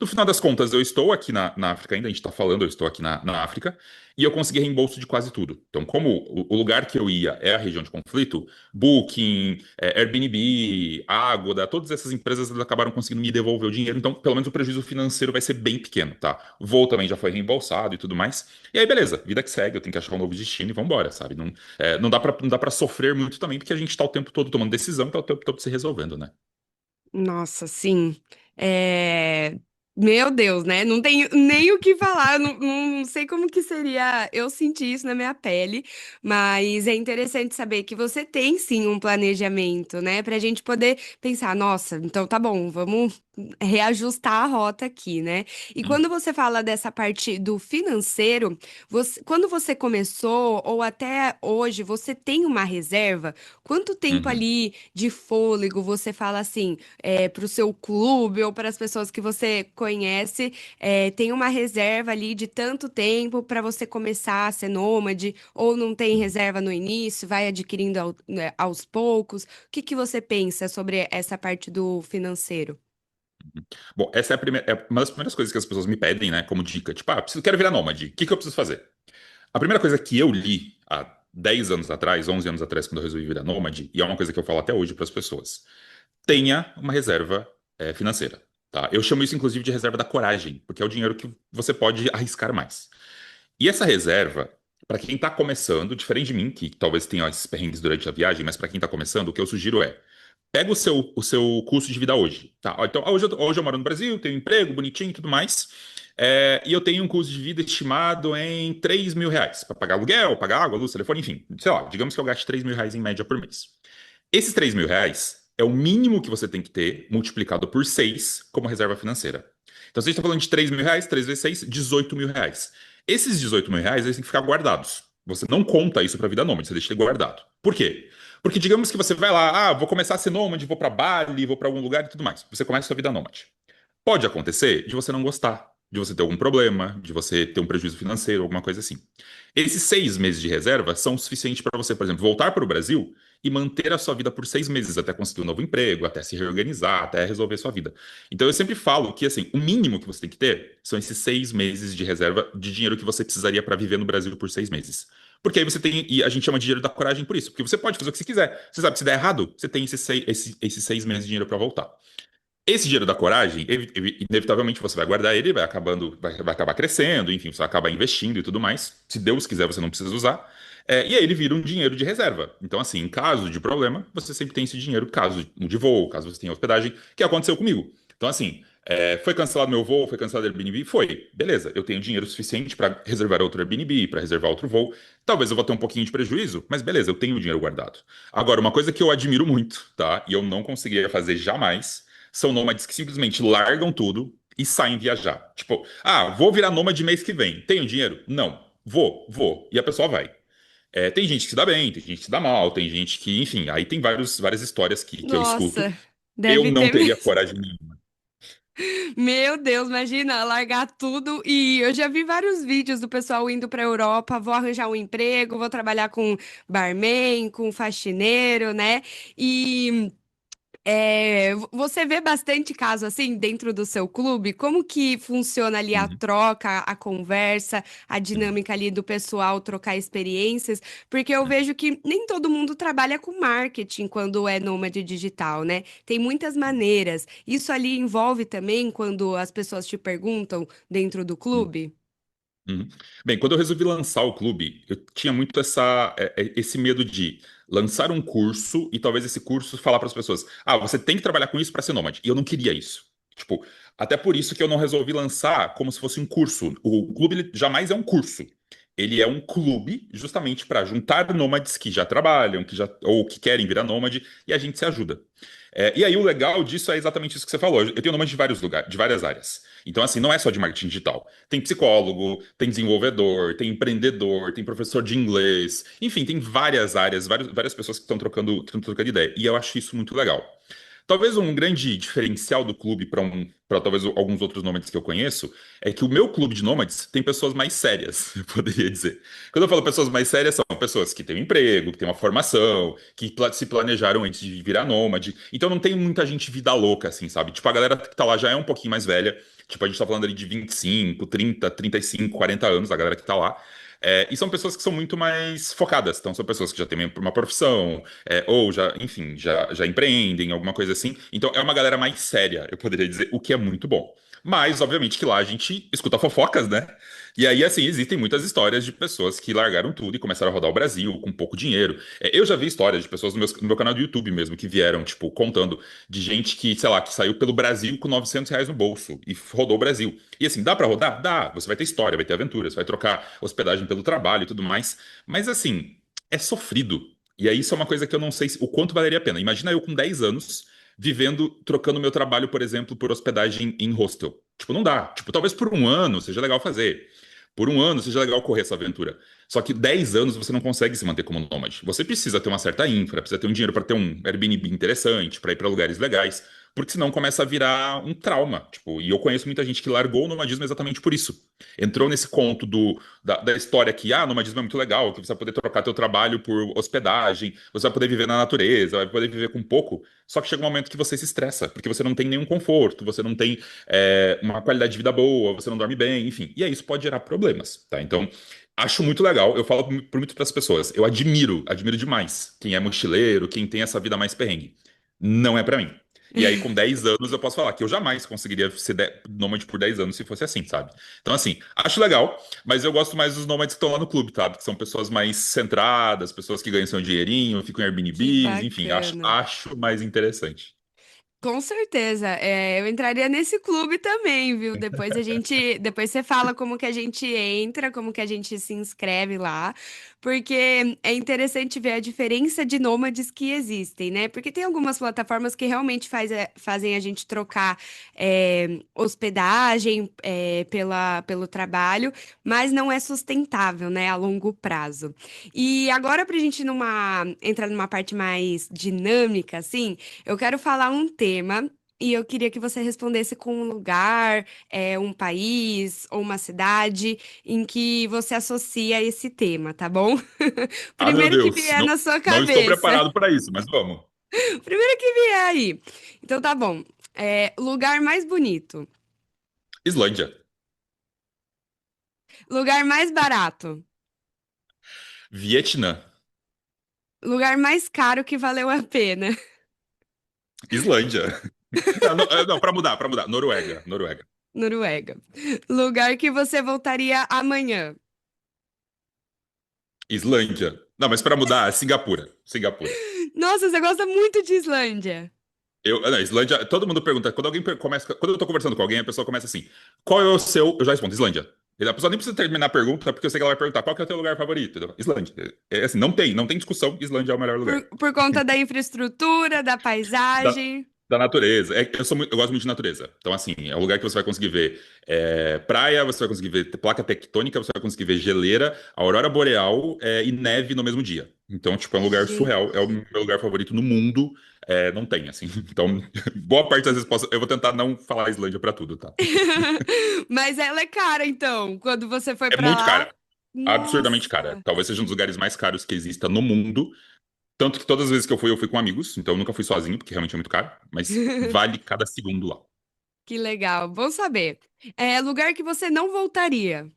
No final das contas, eu estou aqui na África ainda, a gente está falando, eu estou aqui na África, e eu consegui reembolso de quase tudo. Então, como o lugar que eu ia é a região de conflito, Booking, Airbnb, Agoda, todas essas empresas elas acabaram conseguindo me devolver o dinheiro, então pelo menos o prejuízo financeiro vai ser bem pequeno, tá? O voo também já foi reembolsado e tudo mais. E aí, beleza, vida que segue, eu tenho que achar um novo destino e vambora, sabe? Não dá pra sofrer muito também, porque a gente tá o tempo todo tomando decisão, tá o tempo todo se resolvendo, né? Nossa, sim. É... Meu Deus, né? Não tenho nem o que falar. Eu não sei como que seria eu sentir isso na minha pele, mas é interessante saber que você tem sim um planejamento, né? Pra gente poder pensar, nossa, então tá bom, vamos reajustar a rota aqui, né? E quando você fala dessa parte do financeiro, quando você começou ou até hoje, você tem uma reserva? Quanto tempo Uhum. ali de fôlego você fala assim? Para o seu clube ou para as pessoas que você conhece, tem uma reserva ali de tanto tempo para você começar a ser nômade, ou não tem reserva no início, vai adquirindo né, aos poucos. O que que você pensa sobre essa parte do financeiro? Bom, essa é uma das primeiras coisas que as pessoas me pedem, né, como dica. Tipo, quero virar nômade. O que que eu preciso fazer? A primeira coisa que eu li há 10 anos atrás, 11 anos atrás, quando eu resolvi virar nômade, e é uma coisa que eu falo até hoje para as pessoas: tenha uma reserva financeira. Tá? Eu chamo isso, inclusive, de reserva da coragem, porque é o dinheiro que você pode arriscar mais. E essa reserva, para quem está começando, diferente de mim, que talvez tenha esses perrengues durante a viagem, mas para quem está começando, o que eu sugiro é: pega o seu custo de vida hoje. Tá? Então, hoje eu moro no Brasil, tenho um emprego bonitinho e tudo mais. E eu tenho um custo de vida estimado em R$ 3.000 para pagar aluguel, pagar água, luz, telefone, enfim. Sei lá, digamos que eu gaste R$ 3.000 em média por mês. Esses R$ 3.000 é o mínimo que você tem que ter multiplicado por 6 como reserva financeira. Então, se a gente está falando de R$ 3.000, 3 vezes 6, R$ 18.000. Esses R$ 18.000 eles têm que ficar guardados. Você não conta isso para a vida nômade, você deixa ele guardado. Por quê? Porque digamos que você vai lá, vou começar a ser nômade, vou para Bali, vou para algum lugar e tudo mais. Você começa a sua vida nômade. Pode acontecer de você não gostar, de você ter algum problema, de você ter um prejuízo financeiro, alguma coisa assim. Esses 6 meses de reserva são o suficiente para você, por exemplo, voltar para o Brasil e manter a sua vida por 6 meses, até conseguir um novo emprego, até se reorganizar, até resolver sua vida. Então eu sempre falo que assim, o mínimo que você tem que ter são esses 6 meses de reserva de dinheiro que você precisaria para viver no Brasil por 6 meses. Porque aí você tem, e a gente chama de dinheiro da coragem por isso, porque você pode fazer o que você quiser. Você sabe, se der errado, você tem esses 6 meses de dinheiro para voltar. Esse dinheiro da coragem, inevitavelmente você vai guardar ele, vai acabar crescendo, enfim, você vai acabar investindo e tudo mais. Se Deus quiser, você não precisa usar. E aí ele vira um dinheiro de reserva. Então, assim, em caso de problema, você sempre tem esse dinheiro, caso de voo, caso você tenha hospedagem, que aconteceu comigo. Então, assim, Foi cancelado meu voo, foi cancelado o Airbnb? Foi. Beleza, eu tenho dinheiro suficiente para reservar outro Airbnb, para reservar outro voo. Talvez eu vou ter um pouquinho de prejuízo, mas beleza, eu tenho o dinheiro guardado. Agora, uma coisa que eu admiro muito, tá? E eu não conseguiria fazer jamais, são nômades que simplesmente largam tudo e saem viajar. Tipo, vou virar nômade mês que vem. Tenho dinheiro? Não. Vou. E a pessoa vai. Tem gente que se dá bem, tem gente que se dá mal, tem gente que, enfim, aí tem várias histórias que eu escuto. Nossa, Eu deve não ter teria mesmo. coragem nenhuma. Meu Deus, imagina largar tudo. E eu já vi vários vídeos do pessoal indo para Europa. Vou arranjar um emprego, vou trabalhar com barman, com faxineiro, né? E você vê bastante caso assim dentro do seu clube? Como que funciona ali a Uhum, troca, a conversa, a uhum, dinâmica ali do pessoal trocar experiências? Porque eu uhum, vejo que nem todo mundo trabalha com marketing quando é nômade digital, né? Tem muitas maneiras. Isso ali envolve também quando as pessoas te perguntam dentro do uhum. clube? Uhum. Bem, quando eu resolvi lançar o clube, eu tinha muito esse medo de lançar um curso e talvez esse curso falar para as pessoas: você tem que trabalhar com isso para ser nômade. E eu não queria isso. Tipo, até por isso que eu não resolvi lançar como se fosse um curso. O clube ele jamais é um curso. Ele é um clube justamente para juntar nômades que já trabalham, ou que querem virar nômade, e a gente se ajuda. E aí o legal disso é exatamente isso que você falou. Eu tenho nômade de vários lugares, de várias áreas. Então, assim, não é só de marketing digital. Tem psicólogo, tem desenvolvedor, tem empreendedor, tem professor de inglês. Enfim, tem várias áreas, várias pessoas que estão trocando ideia. E eu acho isso muito legal. Talvez um grande diferencial do clube para talvez alguns outros nômades que eu conheço é que o meu clube de nômades tem pessoas mais sérias, eu poderia dizer. Quando eu falo pessoas mais sérias, são pessoas que têm um emprego, que têm uma formação, que se planejaram antes de virar nômade. Então não tem muita gente vida louca, assim, sabe? Tipo, a galera que tá lá já é um pouquinho mais velha. Tipo, a gente tá falando ali de 25, 30, 35, 40 anos, a galera que tá lá. E são pessoas que são muito mais focadas. Então, são pessoas que já têm uma profissão, ou já, enfim, já empreendem, alguma coisa assim. Então, é uma galera mais séria, eu poderia dizer, o que é muito bom. Mas, obviamente, que lá a gente escuta fofocas, né? E aí, assim, existem muitas histórias de pessoas que largaram tudo e começaram a rodar o Brasil com pouco dinheiro. Eu já vi histórias de pessoas no meu canal do YouTube mesmo, que vieram, tipo, contando de gente que, sei lá, que saiu pelo Brasil com R$ 900 no bolso e rodou o Brasil. E assim, dá pra rodar? Dá. Você vai ter história, vai ter aventura, você vai trocar hospedagem pelo trabalho e tudo mais. Mas assim, é sofrido. E aí isso é uma coisa que eu não sei o quanto valeria a pena. Imagina eu com 10 anos vivendo, trocando meu trabalho, por exemplo, por hospedagem em hostel. Tipo, não dá. Tipo, talvez por um ano seja legal fazer. Por um ano seja legal correr essa aventura. Só que 10 anos você não consegue se manter como nômade. Você precisa ter uma certa infra, precisa ter um dinheiro para ter um Airbnb interessante, para ir para lugares legais, porque senão começa a virar um trauma. Tipo, e eu conheço muita gente que largou o nomadismo exatamente por isso. Entrou nesse conto da história que, nomadismo é muito legal, que você vai poder trocar teu trabalho por hospedagem, você vai poder viver na natureza, vai poder viver com pouco. Só que chega um momento que você se estressa, porque você não tem nenhum conforto, você não tem uma qualidade de vida boa, você não dorme bem, enfim. E aí isso pode gerar problemas, tá? Então, acho muito legal. Eu falo por muito para as pessoas. Eu admiro demais quem é mochileiro, quem tem essa vida mais perrengue. Não é para mim. E aí, com 10 anos, eu posso falar que eu jamais conseguiria ser nômade por 10 anos se fosse assim, sabe? Então, assim, acho legal, mas eu gosto mais dos nômades que estão lá no clube, tá? Que são pessoas mais centradas, pessoas que ganham seu dinheirinho, ficam em Que Airbnbs, enfim, acho, bacana. acho mais interessante. Com certeza, eu entraria nesse clube também, viu? Depois você fala como que a gente entra, como que a gente se inscreve lá, porque é interessante ver a diferença de nômades que existem, né? Porque tem algumas plataformas que realmente fazem a gente trocar hospedagem pelo trabalho, mas não é sustentável, né? A longo prazo. E agora, para a gente entrar numa parte mais dinâmica, assim. Eu quero falar um tema e eu queria que você respondesse com um lugar, um país ou uma cidade em que você associa esse tema, tá bom? Ah, meu Primeiro que Deus, vier não, na sua não estou cabeça. preparado para isso, mas vamos. Primeiro que vier aí. Então tá bom. Lugar mais bonito. Islândia, Lugar mais barato. Vietnã, Lugar mais caro que valeu a pena. Islândia. Não, para mudar, Noruega. Noruega. Lugar que você voltaria amanhã. Islândia. Não, mas para mudar, Singapura. Singapura. Nossa, você gosta muito de Islândia. Não, Islândia, todo mundo pergunta, quando alguém começa, quando eu tô conversando com alguém, a pessoa começa assim, qual é o seu, eu já respondo, Islândia. A pessoa nem precisa terminar a pergunta, porque eu sei que ela vai perguntar, qual que é o teu lugar favorito? Entendeu? Islândia. É assim, não tem discussão, Islândia é o melhor lugar. Por conta da infraestrutura, da Da, paisagem. da natureza. Eu gosto muito de natureza. Então, assim, é um lugar que você vai conseguir ver praia, você vai conseguir ver placa tectônica, você vai conseguir ver geleira, aurora boreal e neve no mesmo dia. Então, tipo, é um lugar surreal. É o Gente. meu lugar favorito no mundo. Não tem, assim. Então, boa parte das respostas. Eu vou tentar não falar a Islândia pra tudo, tá? Mas ela é cara, então, quando você foi É pra muito lá. cara. Absurdamente cara. Nossa. Talvez seja um dos lugares mais caros que exista no mundo. Tanto que todas as vezes que eu fui com amigos. Então, eu nunca fui sozinho, porque realmente é muito caro. Mas vale cada segundo lá. Que legal, bom saber. É lugar que você não voltaria.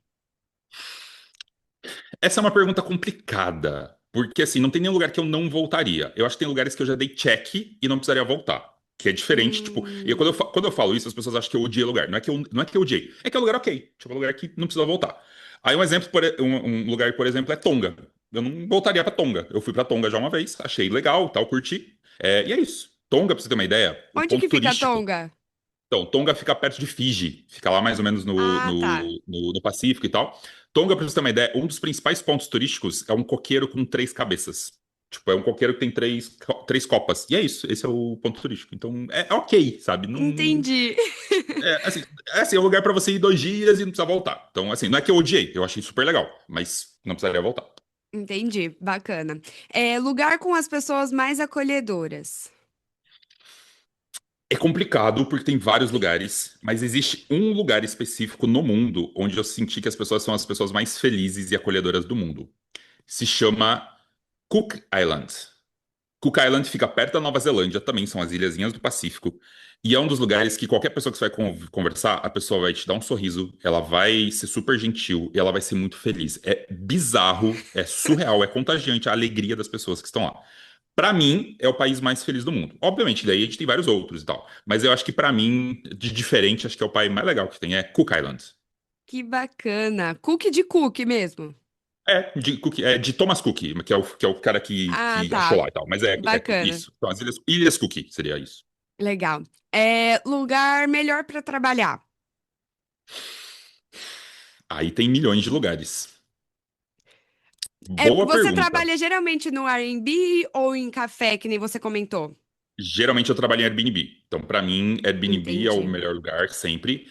Essa é uma pergunta complicada, porque assim, não tem nenhum lugar que eu não voltaria. Eu acho que tem lugares que eu já dei check e não precisaria voltar. Que é diferente, tipo, e quando Hum, quando eu falo isso, as pessoas acham que eu odiei lugar. Não é que eu odiei, é que é um lugar ok. Tipo, é um lugar que não precisa voltar. Aí um exemplo, um lugar, por exemplo, é Tonga. Eu não voltaria pra Tonga. Eu fui pra Tonga já uma vez, achei legal, tal, curti. E é isso. Tonga, pra você ter uma ideia, o onde ponto que fica turístico. Tonga? Então, Tonga fica perto de Fiji, fica lá mais ou menos no, Ah, tá. no, no, no Pacífico e tal. Tonga, pra você ter uma ideia, um dos principais pontos turísticos é um coqueiro com três cabeças. Tipo, é um coqueiro que tem três copas. E é isso, esse é o ponto turístico. Então, é ok, sabe? Não, Entendi. é um lugar pra você ir 2 dias e não precisa voltar. Então, assim, não é que eu odiei, eu achei super legal, mas não precisaria voltar. Entendi, bacana. É lugar com as pessoas mais acolhedoras. É complicado porque tem vários lugares, mas existe um lugar específico no mundo onde eu senti que as pessoas são as pessoas mais felizes e acolhedoras do mundo. Se chama Cook Island. Cook Island fica perto da Nova Zelândia, também são as ilhazinhas do Pacífico. E é um dos lugares que qualquer pessoa que você vai conversar, a pessoa vai te dar um sorriso, ela vai ser super gentil e ela vai ser muito feliz. É bizarro, é surreal, é contagiante a alegria das pessoas que estão lá. Pra mim, é o país mais feliz do mundo. Obviamente, daí a gente tem vários outros e tal. Mas eu acho que pra mim, de diferente, acho que é o país mais legal que tem, é Cook Island. Que bacana. Cookie de cookie mesmo. De Thomas Cook, que é o cara que, Ah, que achou tá. lá e tal. Mas é Bacana. isso. São as Ilhas Cook, seria isso. Legal. É lugar melhor para trabalhar. Aí tem milhões de lugares. É, Boa você pergunta. trabalha geralmente no R&B ou em café, que nem você comentou? Geralmente eu trabalho em Airbnb. Então, pra mim, Airbnb é o Entendi. melhor lugar sempre.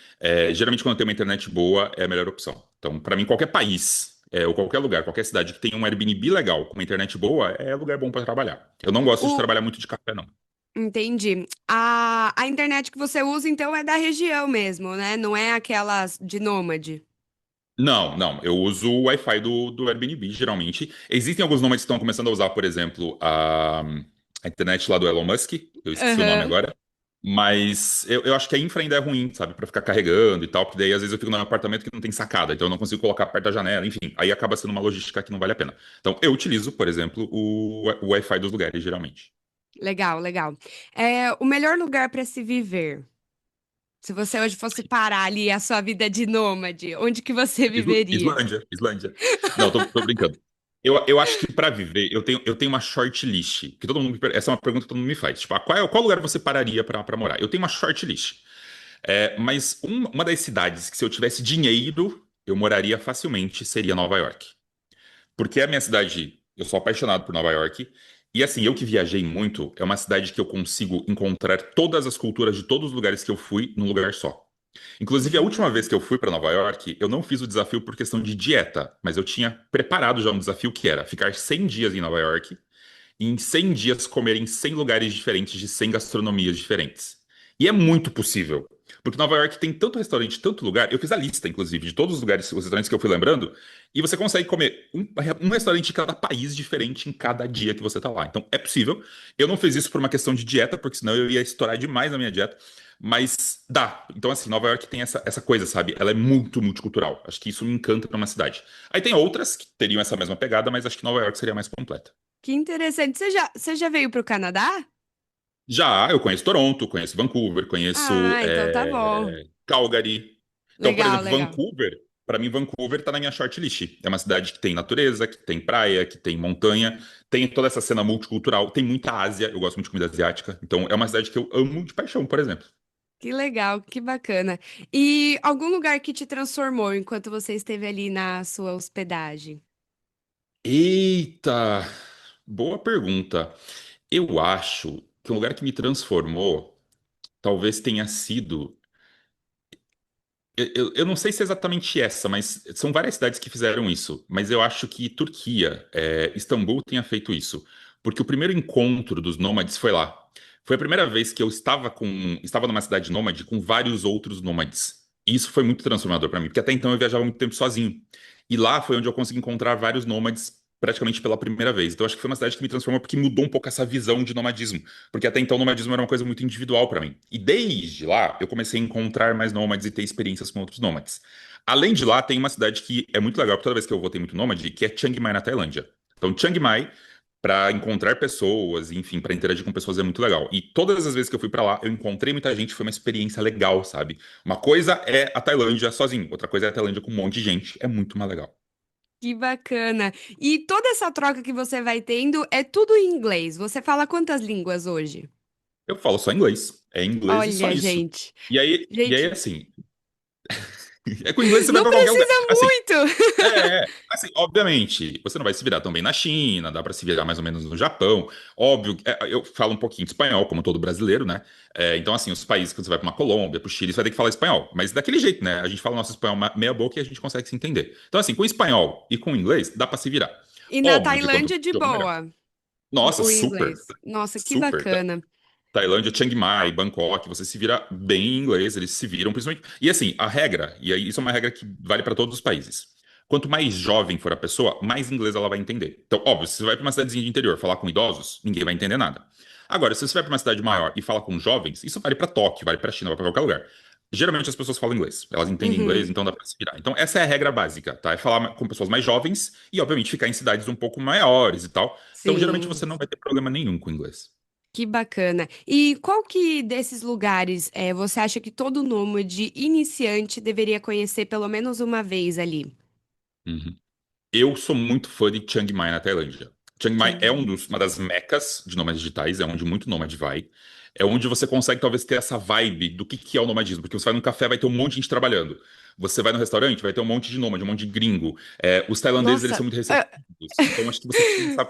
Geralmente, quando tem uma internet boa, é a melhor opção. Então, pra mim, qualquer país, ou qualquer lugar, qualquer cidade que tenha um Airbnb legal, com uma internet boa, é lugar bom pra trabalhar. Eu não gosto de O, trabalhar muito de café, não. entendi. A internet que você usa, então, é da região mesmo, né? Não é aquelas de nômade. Não, não. Eu uso o Wi-Fi do Airbnb, geralmente. Existem alguns nomes que estão começando a usar, por exemplo, a internet lá do Elon Musk. Eu esqueci o nome Aham. agora. Mas eu acho que a infra ainda é ruim, sabe? Pra ficar carregando e tal. Porque daí, às vezes, eu fico num apartamento que não tem sacada. Então, eu não consigo colocar perto da janela. Enfim, aí acaba sendo uma logística que não vale a pena. Então, eu utilizo, por exemplo, o Wi-Fi dos lugares, geralmente. Legal, legal. É o melhor lugar para se viver. Se você hoje fosse parar ali a sua vida de nômade, onde que você viveria? Islândia, Islândia. Não, tô brincando. Eu acho que para viver, eu tenho uma shortlist, que todo mundo essa é uma pergunta que todo mundo me faz. Tipo, qual lugar você pararia para morar? Eu tenho uma shortlist. Mas uma das cidades que se eu tivesse dinheiro, eu moraria facilmente, seria Nova York. Porque a minha cidade, eu sou apaixonado por Nova York. E assim, eu que viajei muito, é uma cidade que eu consigo encontrar todas as culturas de todos os lugares que eu fui num lugar só. Inclusive, a última vez Hum, que eu fui para Nova York, eu não fiz o desafio por questão de dieta, mas eu tinha preparado já um desafio que era ficar 100 dias em Nova York e em 100 dias comer em 100 lugares diferentes de 100 gastronomias diferentes. E é muito possível, porque Nova York tem tanto restaurante, tanto lugar. Eu fiz a lista, inclusive, de todos os lugares, os restaurantes que eu fui lembrando, e você consegue comer um restaurante de cada país diferente em cada dia que você tá lá. Então, é possível. Eu não fiz isso por uma questão de dieta, porque senão eu ia estourar demais na minha dieta. Mas dá. Então, assim, Nova York tem essa coisa, sabe? Ela é muito multicultural. Acho que isso me encanta pra uma cidade. Aí tem outras que teriam essa mesma pegada, mas acho que Nova York seria mais completa. que interessante. Você já veio para o Canadá? Já, eu conheço Toronto, conheço Vancouver, conheço Ah, então tá bom. Calgary. Então, por Legal, exemplo, legal. Para mim, Vancouver tá na minha shortlist. É uma cidade que tem natureza, que tem praia, que tem montanha, tem toda essa cena multicultural, tem muita Ásia, eu gosto muito de comida asiática. Então, é uma cidade que eu amo de paixão, por exemplo. Que legal, que bacana. E algum lugar que te transformou enquanto você esteve ali na sua hospedagem? Eita! Boa pergunta. Eu acho que um lugar que me transformou talvez tenha sido. Eu não sei se é exatamente essa, mas são várias cidades que fizeram isso. Mas eu acho que Turquia, Istambul tenha feito isso. Porque o primeiro encontro dos nômades foi lá. Foi a primeira vez que eu estava numa cidade nômade com vários outros nômades. E isso foi muito transformador para mim, porque até então eu viajava muito tempo sozinho. E lá foi onde eu consegui encontrar vários nômades praticamente pela primeira vez. Então eu acho que foi uma cidade que me transformou porque mudou um pouco essa visão de nomadismo. Porque até então o nomadismo era uma coisa muito individual para mim. E desde lá, eu comecei a encontrar mais nômades e ter experiências com outros nômades. Além de lá, tem uma cidade que é muito legal, porque toda vez que eu vou ter muito nômade, que é Chiang Mai, na Tailândia. Então, Chiang Mai, para encontrar pessoas, enfim, para interagir com pessoas é muito legal. E todas as vezes que eu fui para lá, eu encontrei muita gente, foi uma experiência legal, sabe? Uma coisa é a Tailândia sozinho, outra coisa é a Tailândia com um monte de gente, é muito mais legal. Que bacana. E toda essa troca que você vai tendo é tudo em inglês. Você fala quantas línguas hoje? Eu falo só inglês, é inglês e só Olha, isso. gente. E aí, Gente, assim, é com inglês você vai não pra qualquer lugar. precisa Assim, muito. assim, obviamente, você não vai se virar tão bem na China, dá pra se virar mais ou menos no Japão. Óbvio, eu falo um pouquinho de espanhol, como todo brasileiro, né? Então, assim, os países que você vai pra uma Colômbia, pro Chile, você vai ter que falar espanhol. Mas daquele jeito, né? A gente fala nosso espanhol meia boca e a gente consegue se entender. Então, assim, com espanhol e com inglês, dá pra se virar. E na Óbvio que quanto Tailândia, mais de idioma, melhor. boa, Nossa, o super, inglês. Nossa, que super. bacana. Tailândia, Chiang Mai, Bangkok, você se vira bem em inglês, eles se viram principalmente. E assim, a regra, e aí isso é uma regra que vale para todos os países. Quanto mais jovem for a pessoa, mais inglês ela vai entender. Então, óbvio, se você vai para uma cidadezinha de interior falar com idosos, ninguém vai entender nada. Agora, se você vai para uma cidade maior e fala com jovens, isso vale para Tóquio, vale para China, vale para qualquer lugar. Geralmente as pessoas falam inglês, elas entendem inglês, Uhum, então dá para se virar. Então, essa é a regra básica, tá? É falar com pessoas mais jovens e, obviamente, ficar em cidades um pouco maiores e tal. Então, geralmente sim. você não vai ter problema nenhum com inglês. Que bacana. E qual que desses lugares você acha que todo nômade iniciante deveria conhecer pelo menos uma vez ali? Uhum. Eu sou muito fã de Chiang Mai na Tailândia. Chiang Mai Chiang é Mai. uma das mecas de nômades digitais, é onde muito nômade vai. É onde você consegue talvez ter essa vibe do que é o nomadismo. Porque você vai num café, vai ter um monte de gente trabalhando. Você vai no restaurante, vai ter um monte de nômade, um monte de gringo. Os tailandeses, eles são Nossa, muito receptivos. Então acho que você tem essa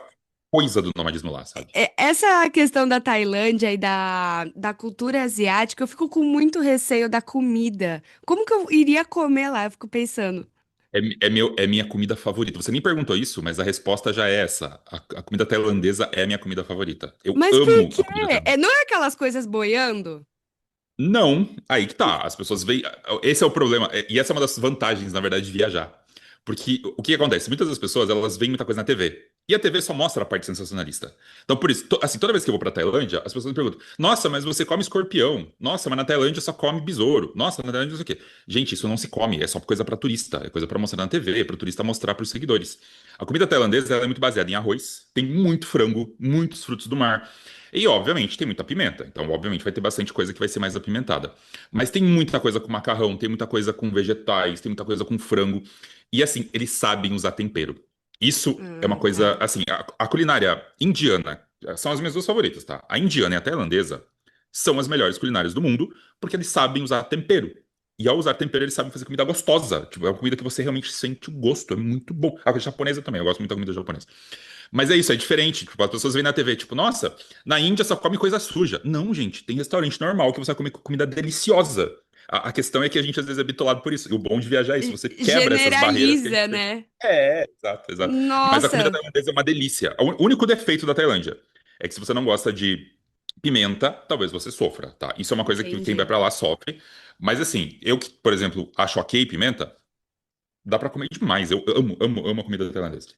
coisa do nomadismo lá, sabe? essa questão da Tailândia e da cultura asiática, eu fico com muito receio da comida. Como que eu iria comer lá? Eu fico pensando. É minha comida favorita. Você nem perguntou isso, mas a resposta já é essa. A comida tailandesa é a minha comida favorita. Eu Mas por amo quê? a comida tailandesa. Não é aquelas coisas boiando? Não, aí que tá. As pessoas veem. Esse é o problema. E essa é uma das vantagens, na verdade, de viajar. Porque o que acontece? Muitas das pessoas, elas veem muita coisa na TV. E a TV só mostra a parte sensacionalista. Então, por isso, assim, toda vez que eu vou pra Tailândia, as pessoas me perguntam: Nossa, mas você come escorpião? Nossa, mas na Tailândia só come besouro. Nossa, na Tailândia não sei o quê. Gente, isso não se come. É só coisa pra turista. É coisa pra mostrar na TV, para o turista mostrar pros seguidores. A comida tailandesa, ela é muito baseada em arroz. Tem muito frango, muitos frutos do mar. E, obviamente, tem muita pimenta. Então, obviamente, vai ter bastante coisa que vai ser mais apimentada. Mas tem muita coisa com macarrão, tem muita coisa com vegetais, tem muita coisa com frango. E, assim, eles sabem usar tempero. Isso é uma Ah, coisa, tá. assim, a culinária indiana são as minhas duas favoritas, tá? A indiana e a tailandesa são as melhores culinárias do mundo porque eles sabem usar tempero. E ao usar tempero, eles sabem fazer comida gostosa. Tipo, é uma comida que você realmente sente o gosto. É muito bom. A japonesa também, eu gosto muito da comida japonesa. Mas é isso, é diferente. Tipo, as pessoas veem na TV, tipo, nossa, na Índia só come coisa suja. Não, gente, tem restaurante normal que você vai comer comida deliciosa. A questão é que a gente às vezes é bitolado por isso. E o bom de viajar é isso, você quebra essas barreiras que a gente Generaliza, tem. né? Exato, exato. Mas a comida Nossa, tailandesa é uma delícia. O único defeito da Tailândia é que se você não gosta de pimenta, talvez você sofra, tá? Isso é uma coisa que quem vai entendi. pra lá sofre. Mas assim, eu que, por exemplo, acho ok pimenta, dá pra comer demais. Eu amo, amo, amo a comida tailandesa.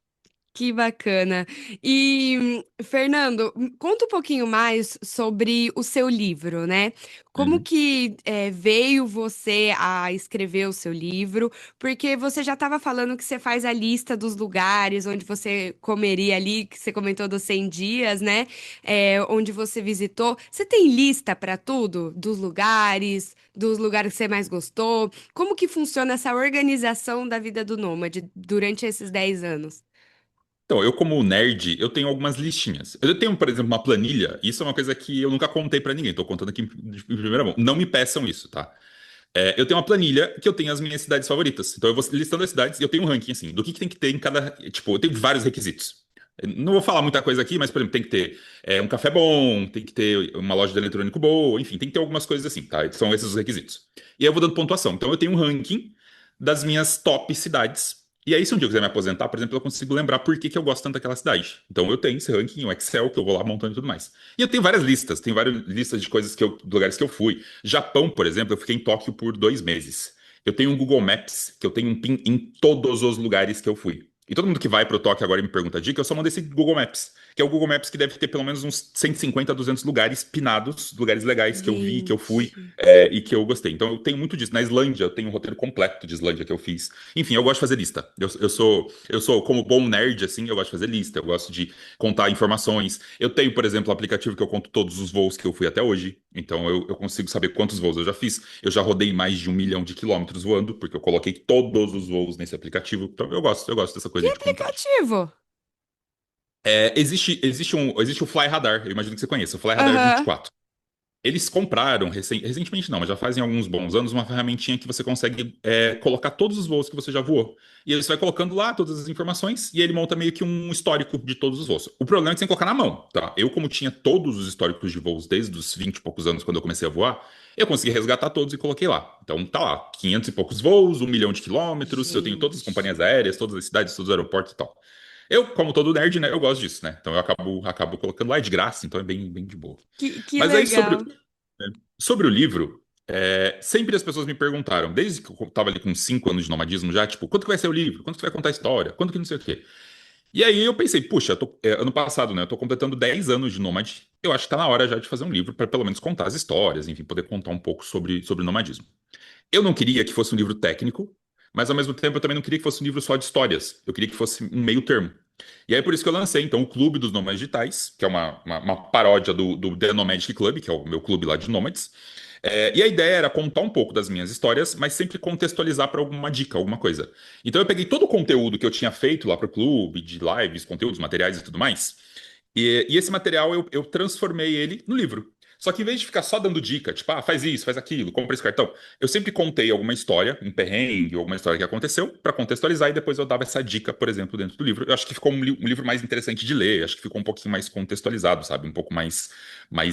Que bacana. E, Fernando, conta um pouquinho mais sobre o seu livro, né? Como Uhum. que veio você a escrever o seu livro? Porque você já estava falando que você faz a lista dos lugares onde você comeria ali, que você comentou dos 100 dias, né? Onde você visitou. Você tem lista para tudo? Dos lugares que você mais gostou? Como que funciona essa organização da vida do nômade durante esses 10 anos? Então, eu como nerd, eu tenho algumas listinhas. Eu tenho, por exemplo, uma planilha. Isso é uma coisa que eu nunca contei pra ninguém. Tô contando aqui em primeira mão. Não me peçam isso, tá? Eu tenho uma planilha que eu tenho as minhas cidades favoritas. Então eu vou listando as cidades e eu tenho um ranking assim, do que tem que ter em cada. Tipo, eu tenho vários requisitos. Eu não vou falar muita coisa aqui, mas, por exemplo, tem que ter um café bom, tem que ter uma loja de eletrônico boa, enfim, tem que ter algumas coisas assim, tá? São esses os requisitos. E aí eu vou dando pontuação. Então eu tenho um ranking das minhas top cidades. E aí, se um dia eu quiser me aposentar, por exemplo, eu consigo lembrar por que que eu gosto tanto daquela cidade. Então eu tenho esse ranking, um Excel, que eu vou lá montando e tudo mais. E eu tenho várias listas, tem várias listas de coisas que de lugares que eu fui. Japão, por exemplo, eu fiquei em Tóquio por 2 meses. Eu tenho um Google Maps, que eu tenho um pin em todos os lugares que eu fui. E todo mundo que vai pro Tóquio agora e me pergunta dica, eu só mando esse Google Maps, que é o Google Maps que deve ter pelo menos uns 150, 200 lugares pinados, lugares legais que eu vi, que eu fui Gente. e que eu gostei. Então eu tenho muito disso. Na Islândia, eu tenho um roteiro completo de Islândia que eu fiz. Enfim, eu gosto de fazer lista. Eu sou como bom nerd, assim, eu gosto de fazer lista, eu gosto de contar informações. Eu tenho, por exemplo, um aplicativo que eu conto todos os voos que eu fui até hoje. Então eu consigo saber quantos voos eu já fiz. Eu já rodei mais de 1 milhão de quilômetros voando, porque eu coloquei todos os voos nesse aplicativo. Então eu gosto dessa Que coisa de contar. aplicativo? Existe o Fly Radar, eu imagino que você conheça, o Fly Radar Aham. 24. Eles compraram, recentemente não, mas já fazem alguns bons anos, uma ferramentinha que você consegue colocar todos os voos que você já voou. E aí você vai colocando lá todas as informações e ele monta meio que um histórico de todos os voos. O problema é que você tem que colocar na mão, tá? Eu, como tinha todos os históricos de voos desde os 20 e poucos anos quando eu comecei a voar, eu consegui resgatar todos e coloquei lá. Então tá lá, 500 e poucos voos, 1 milhão de quilômetros, eu tenho todas as Gente. companhias aéreas, todas as cidades, todos os aeroportos e tal. Eu, como todo nerd, né, eu gosto disso, né? Então eu acabo colocando lá de graça, então é bem, bem de boa. Que Mas aí sobre, legal. Sobre o livro, sempre as pessoas me perguntaram, desde que eu estava ali com 5 anos de nomadismo já, tipo, quanto que vai ser o livro? Quanto que vai contar a história? Quanto que não sei o quê? E aí eu pensei, puxa, ano passado, né, eu tô completando 10 anos de nômade, eu acho que tá na hora já de fazer um livro para pelo menos contar as histórias, enfim, poder contar um pouco sobre o nomadismo. Eu não queria que fosse um livro técnico, mas ao mesmo tempo eu também não queria que fosse um livro só de histórias, eu queria que fosse um meio termo. E aí por isso que eu lancei, então, o Clube dos Nômades Digitais, que é uma paródia do The Nomadic Club, que é o meu clube lá de nômades. E a ideia era contar um pouco das minhas histórias, mas sempre contextualizar para alguma dica, alguma coisa. Então eu peguei todo o conteúdo que eu tinha feito lá para o clube, de lives, conteúdos, materiais e tudo mais, e esse material eu transformei ele no livro. Só que em vez de ficar só dando dica, tipo, faz isso, faz aquilo, compra esse cartão, eu sempre contei alguma história, um perrengue, alguma história que aconteceu, para contextualizar e depois eu dava essa dica, por exemplo, dentro do livro. Eu acho que ficou um livro mais interessante de ler, acho que ficou um pouquinho mais contextualizado, sabe? Um pouco mais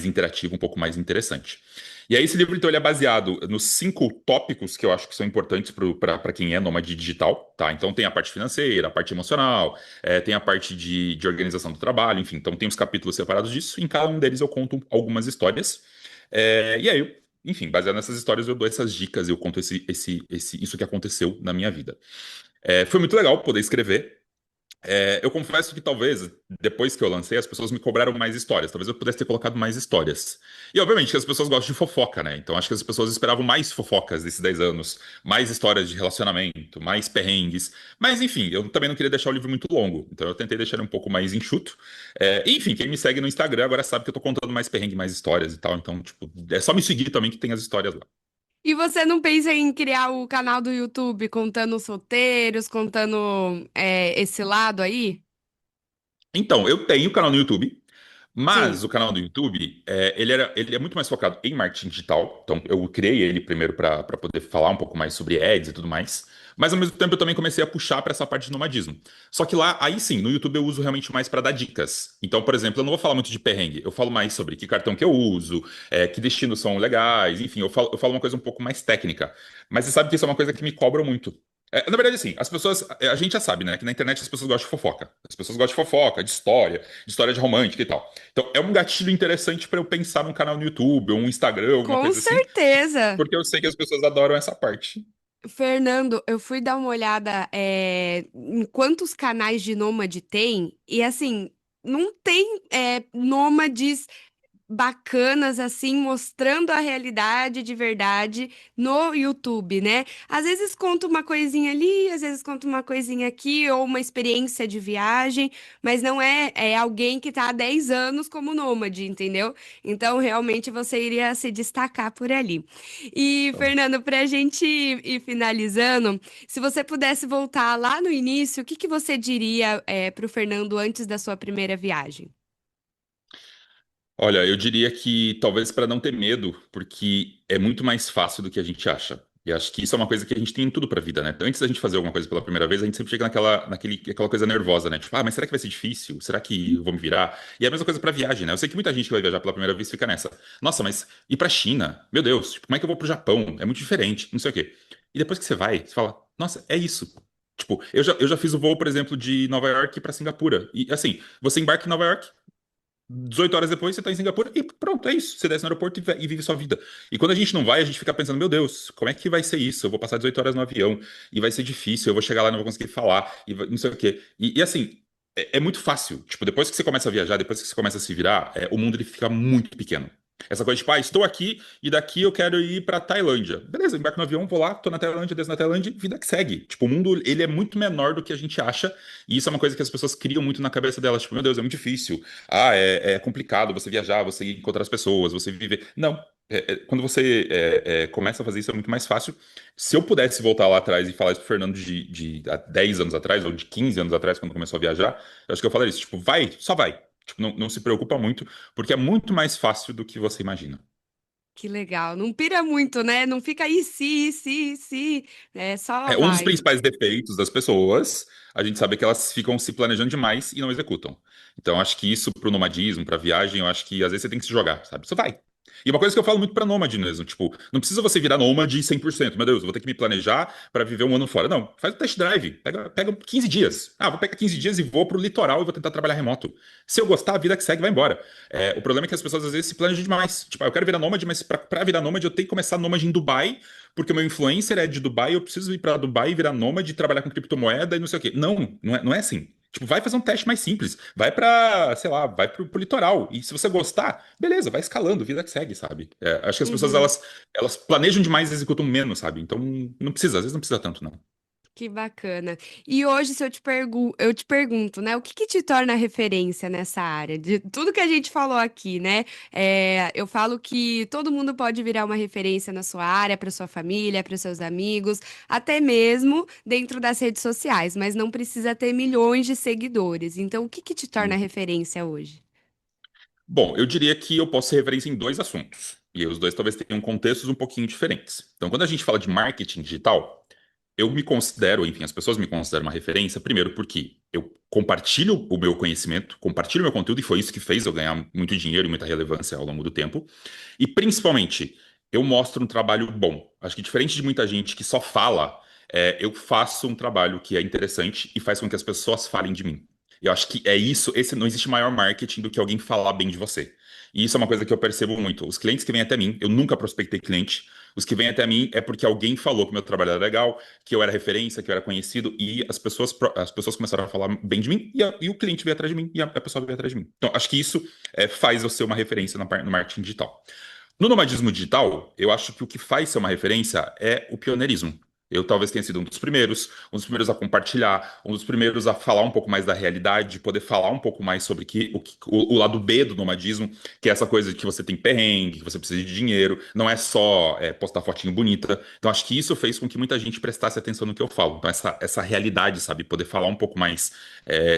interativo, um pouco mais interessante. E aí esse livro, então, ele é baseado nos 5 tópicos que eu acho que são importantes para quem é nômade digital, tá? Então tem a parte financeira, a parte emocional, tem a parte de organização do trabalho, enfim. Então tem os capítulos separados disso. Em cada um deles eu conto algumas histórias. E aí, enfim, baseado nessas histórias, eu dou essas dicas e eu conto isso que aconteceu na minha vida. Foi muito legal poder escrever. Eu confesso que talvez, depois que eu lancei, as pessoas me cobraram mais histórias. Talvez eu pudesse ter colocado mais histórias. E obviamente que as pessoas gostam de fofoca, né? Então acho que as pessoas esperavam mais fofocas desses 10 anos, mais histórias de relacionamento, mais perrengues. Mas enfim, eu também não queria deixar o livro muito longo. Então eu tentei deixar ele um pouco mais enxuto. E, enfim, quem me segue no Instagram agora sabe que eu tô contando mais perrengue, mais histórias e tal. Então, tipo, é só me seguir também que tem as histórias lá. E você não pensa em criar o canal do YouTube contando os roteiros, contando esse lado aí? Então, eu tenho canal no YouTube. Sim. Mas o canal do YouTube, ele é muito mais focado em marketing digital. Então, eu criei ele primeiro para poder falar um pouco mais sobre ads e tudo mais. Mas, ao mesmo tempo, eu também comecei a puxar para essa parte de nomadismo. Só que lá, aí sim, no YouTube eu uso realmente mais para dar dicas. Então, por exemplo, eu não vou falar muito de perrengue. Eu falo mais sobre que cartão que eu uso, que destinos são legais. Enfim, eu falo uma coisa um pouco mais técnica. Mas você sabe que isso é uma coisa que me cobram muito. Na verdade, assim, as pessoas, a gente já sabe, né, que na internet as pessoas gostam de fofoca. As pessoas gostam de fofoca, de história de romântica e tal. Então, é um gatilho interessante para eu pensar num canal no YouTube, ou um Instagram, alguma Com coisa assim, certeza. porque eu sei que as pessoas adoram essa parte. Fernando, eu fui dar uma olhada em quantos canais de nômade tem, e assim, não tem nômades bacanas assim, mostrando a realidade de verdade no YouTube, né? Às vezes conta uma coisinha ali, às vezes conta uma coisinha aqui, ou uma experiência de viagem, mas não é alguém que tá há 10 anos como nômade, entendeu? Então, realmente, você iria se destacar por ali. E, Então, Fernando, para a gente ir finalizando, se você pudesse voltar lá no início, o que que você diria para o Fernando antes da sua primeira viagem? olha, eu diria que talvez para não ter medo, porque é muito mais fácil do que a gente acha. E acho que isso é uma coisa que a gente tem em tudo pra vida, né? Então, antes da gente fazer alguma coisa pela primeira vez, a gente sempre fica aquela coisa nervosa, né? Tipo, ah, mas será que vai ser difícil? Será que eu vou me virar? E é a mesma coisa pra viagem, né? Eu sei que muita gente que vai viajar pela primeira vez fica nessa. Nossa, mas ir pra China? Meu Deus, tipo, como é que eu vou pro Japão? É muito diferente, não sei o quê. E depois que você vai, você fala, nossa, é isso. Tipo, eu já fiz o voo, por exemplo, de Nova York pra Singapura. E assim, você embarca em Nova York, 18 horas depois você tá em Singapura e pronto, é isso. Você desce no aeroporto e vive sua vida. E quando a gente não vai, a gente fica pensando, meu Deus, como é que vai ser isso? Eu vou passar 18 horas no avião e vai ser difícil, eu vou chegar lá e não vou conseguir falar não sei o quê. E assim, é muito fácil. Tipo, depois que você começa a viajar, depois que você começa a se virar, o mundo ele fica muito pequeno. Essa coisa, tipo, estou aqui e daqui eu quero ir pra Tailândia. Beleza, embarco no avião, vou lá, tô na Tailândia, desço na Tailândia, vida que segue. Tipo, o mundo, ele é muito menor do que a gente acha, e isso é uma coisa que as pessoas criam muito na cabeça delas. Tipo, meu Deus, é muito difícil. Ah, é complicado você viajar, você encontrar as pessoas, você viver. Não. Quando você começa a fazer isso é muito mais fácil. Se eu pudesse voltar lá atrás e falar isso pro Fernando de há 10 anos atrás, ou de 15 anos atrás, quando começou a viajar, eu acho que eu falaria isso. Tipo, vai, só vai. Tipo, não se preocupa muito, porque é muito mais fácil do que você imagina. Que legal. Não pira muito, né? Não fica aí, se. É só Um dos vai. principais defeitos das pessoas, a gente sabe que elas ficam se planejando demais e não executam. Então, acho que isso pro nomadismo, pra viagem, eu acho que às vezes você tem que se jogar, sabe? Você vai. E uma coisa que eu falo muito pra nômade mesmo, tipo, não precisa você virar nômade 100%. Meu Deus, eu vou ter que me planejar pra viver um ano fora. Não, faz o test drive, pega 15 dias. Ah, vou pegar 15 dias e vou pro litoral e vou tentar trabalhar remoto. Se eu gostar, a vida que segue vai embora. O problema é que as pessoas às vezes se planejam demais. Tipo, eu quero virar nômade, mas pra virar nômade eu tenho que começar nômade em Dubai porque o meu influencer é de Dubai, eu preciso ir para Dubai, virar nômade, trabalhar com criptomoeda e não sei o quê. Não é assim. Tipo, vai fazer um teste mais simples. Vai pra, sei lá, vai pro litoral. E se você gostar, beleza, vai escalando, vida que segue, sabe? Acho que as pessoas, Uhum. elas planejam demais e executam menos, sabe? Então, não precisa, às vezes não precisa tanto, não. Que bacana. E hoje, se eu te pergunto, né, o que que te torna referência nessa área? De tudo que a gente falou aqui, né? Eu falo que todo mundo pode virar uma referência na sua área, para sua família, para seus amigos, até mesmo dentro das redes sociais, mas não precisa ter milhões de seguidores. Então, o que que te torna referência hoje? Bom, eu diria que eu posso ser referência em dois assuntos. E aí os dois talvez tenham contextos um pouquinho diferentes. Então, quando a gente fala de marketing digital, eu me considero, enfim, as pessoas me consideram uma referência, primeiro porque eu compartilho o meu conhecimento, compartilho o meu conteúdo, e foi isso que fez eu ganhar muito dinheiro e muita relevância ao longo do tempo. E principalmente, eu mostro um trabalho bom. Acho que diferente de muita gente que só fala, eu faço um trabalho que é interessante e faz com que as pessoas falem de mim. Eu acho que é isso, esse não existe maior marketing do que alguém falar bem de você. E isso é uma coisa que eu percebo muito. Os clientes que vêm até mim, eu nunca prospectei cliente. Os que vêm até mim é porque alguém falou que o meu trabalho era legal, que eu era referência, que eu era conhecido, e as pessoas começaram a falar bem de mim, e o cliente veio atrás de mim, e a pessoa veio atrás de mim. Então, acho que isso faz eu ser uma referência no marketing digital. No nomadismo digital, eu acho que o que faz ser uma referência é o pioneirismo. Eu talvez tenha sido um dos primeiros a compartilhar, um dos primeiros a falar um pouco mais da realidade, poder falar um pouco mais sobre o lado B do nomadismo, que é essa coisa de que você tem perrengue, que você precisa de dinheiro, não é só postar fotinho bonita. Então acho que isso fez com que muita gente prestasse atenção no que eu falo. Então essa realidade, sabe, poder falar um pouco mais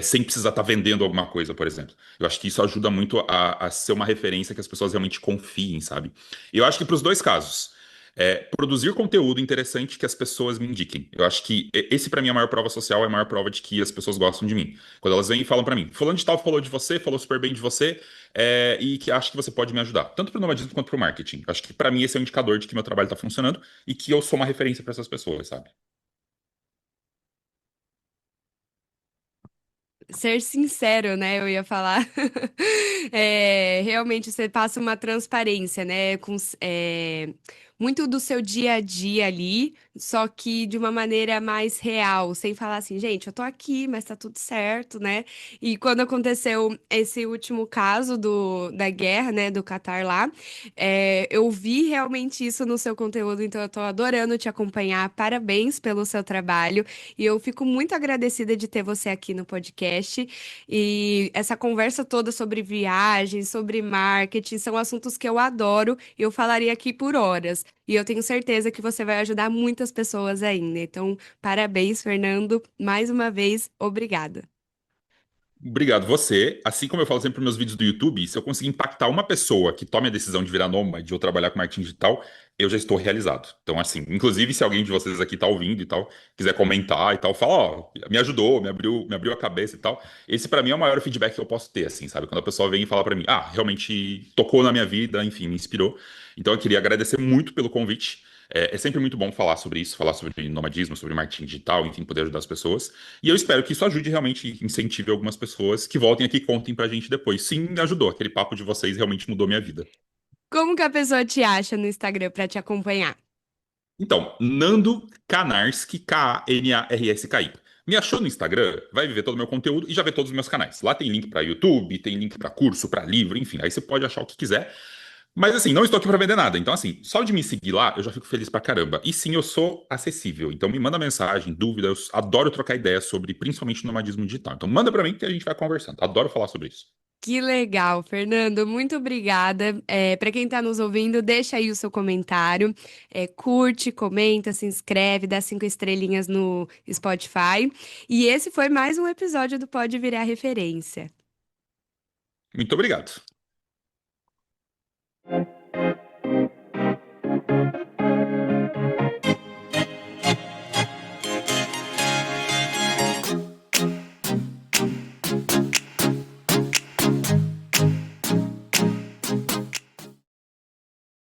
sem precisar estar vendendo alguma coisa, por exemplo. Eu acho que isso ajuda muito a ser uma referência que as pessoas realmente confiem, sabe? E eu acho que para os dois casos, produzir conteúdo interessante que as pessoas me indiquem. Eu acho que esse, para mim, é a maior prova social, é a maior prova de que as pessoas gostam de mim. Quando elas vêm e falam para mim, fulano de tal falou de você, falou super bem de você, e que acha que você pode me ajudar, tanto para o nomadismo quanto para o marketing. Acho que para mim esse é um indicador de que meu trabalho está funcionando e que eu sou uma referência para essas pessoas, sabe? Ser sincero, né? Eu ia falar. Realmente você passa uma transparência, né? muito do seu dia a dia ali, só que de uma maneira mais real, sem falar assim, gente, eu tô aqui, mas tá tudo certo, né? E quando aconteceu esse último caso da guerra, né, do Catar lá, eu vi realmente isso no seu conteúdo, então eu tô adorando te acompanhar. Parabéns pelo seu trabalho. E eu fico muito agradecida de ter você aqui no podcast. E essa conversa toda sobre viagens, sobre marketing, são assuntos que eu adoro e eu falaria aqui por horas. E eu tenho certeza que você vai ajudar muitas pessoas ainda. Então, parabéns, Fernando. Mais uma vez, obrigada. Obrigado você. Assim como eu falo sempre nos meus vídeos do YouTube, se eu conseguir impactar uma pessoa que tome a decisão de virar nômade ou trabalhar com marketing digital, eu já estou realizado. Então, assim, inclusive se alguém de vocês aqui tá ouvindo e tal, quiser comentar e tal, fala, ó, me ajudou, me abriu a cabeça e tal. Esse pra mim é o maior feedback que eu posso ter, assim, sabe? Quando a pessoa vem e fala pra mim, ah, realmente tocou na minha vida, enfim, me inspirou. Então eu queria agradecer muito pelo convite. É sempre muito bom falar sobre isso, falar sobre nomadismo, sobre marketing digital, enfim, poder ajudar as pessoas. E eu espero que isso ajude realmente, incentive algumas pessoas que voltem aqui e contem pra gente depois. Sim, me ajudou. Aquele papo de vocês realmente mudou minha vida. Como que a pessoa te acha no Instagram para te acompanhar? Então, Nando Kanarski, Kanarski. Me achou no Instagram, vai ver todo o meu conteúdo e já vê todos os meus canais. Lá tem link para YouTube, tem link para curso, para livro, enfim. Aí você pode achar o que quiser. Mas assim, não estou aqui para vender nada. Então, assim, só de me seguir lá, eu já fico feliz pra caramba. E sim, eu sou acessível. Então, me manda mensagem, dúvida. Eu adoro trocar ideias sobre, principalmente, nomadismo digital. Então, manda para mim que a gente vai conversando. Adoro falar sobre isso. Que legal, Fernando. Muito obrigada. Para quem está nos ouvindo, deixa aí o seu comentário. Curte, comenta, se inscreve, dá 5 estrelinhas no Spotify. E esse foi mais um episódio do Pode Virar Referência. Muito obrigado.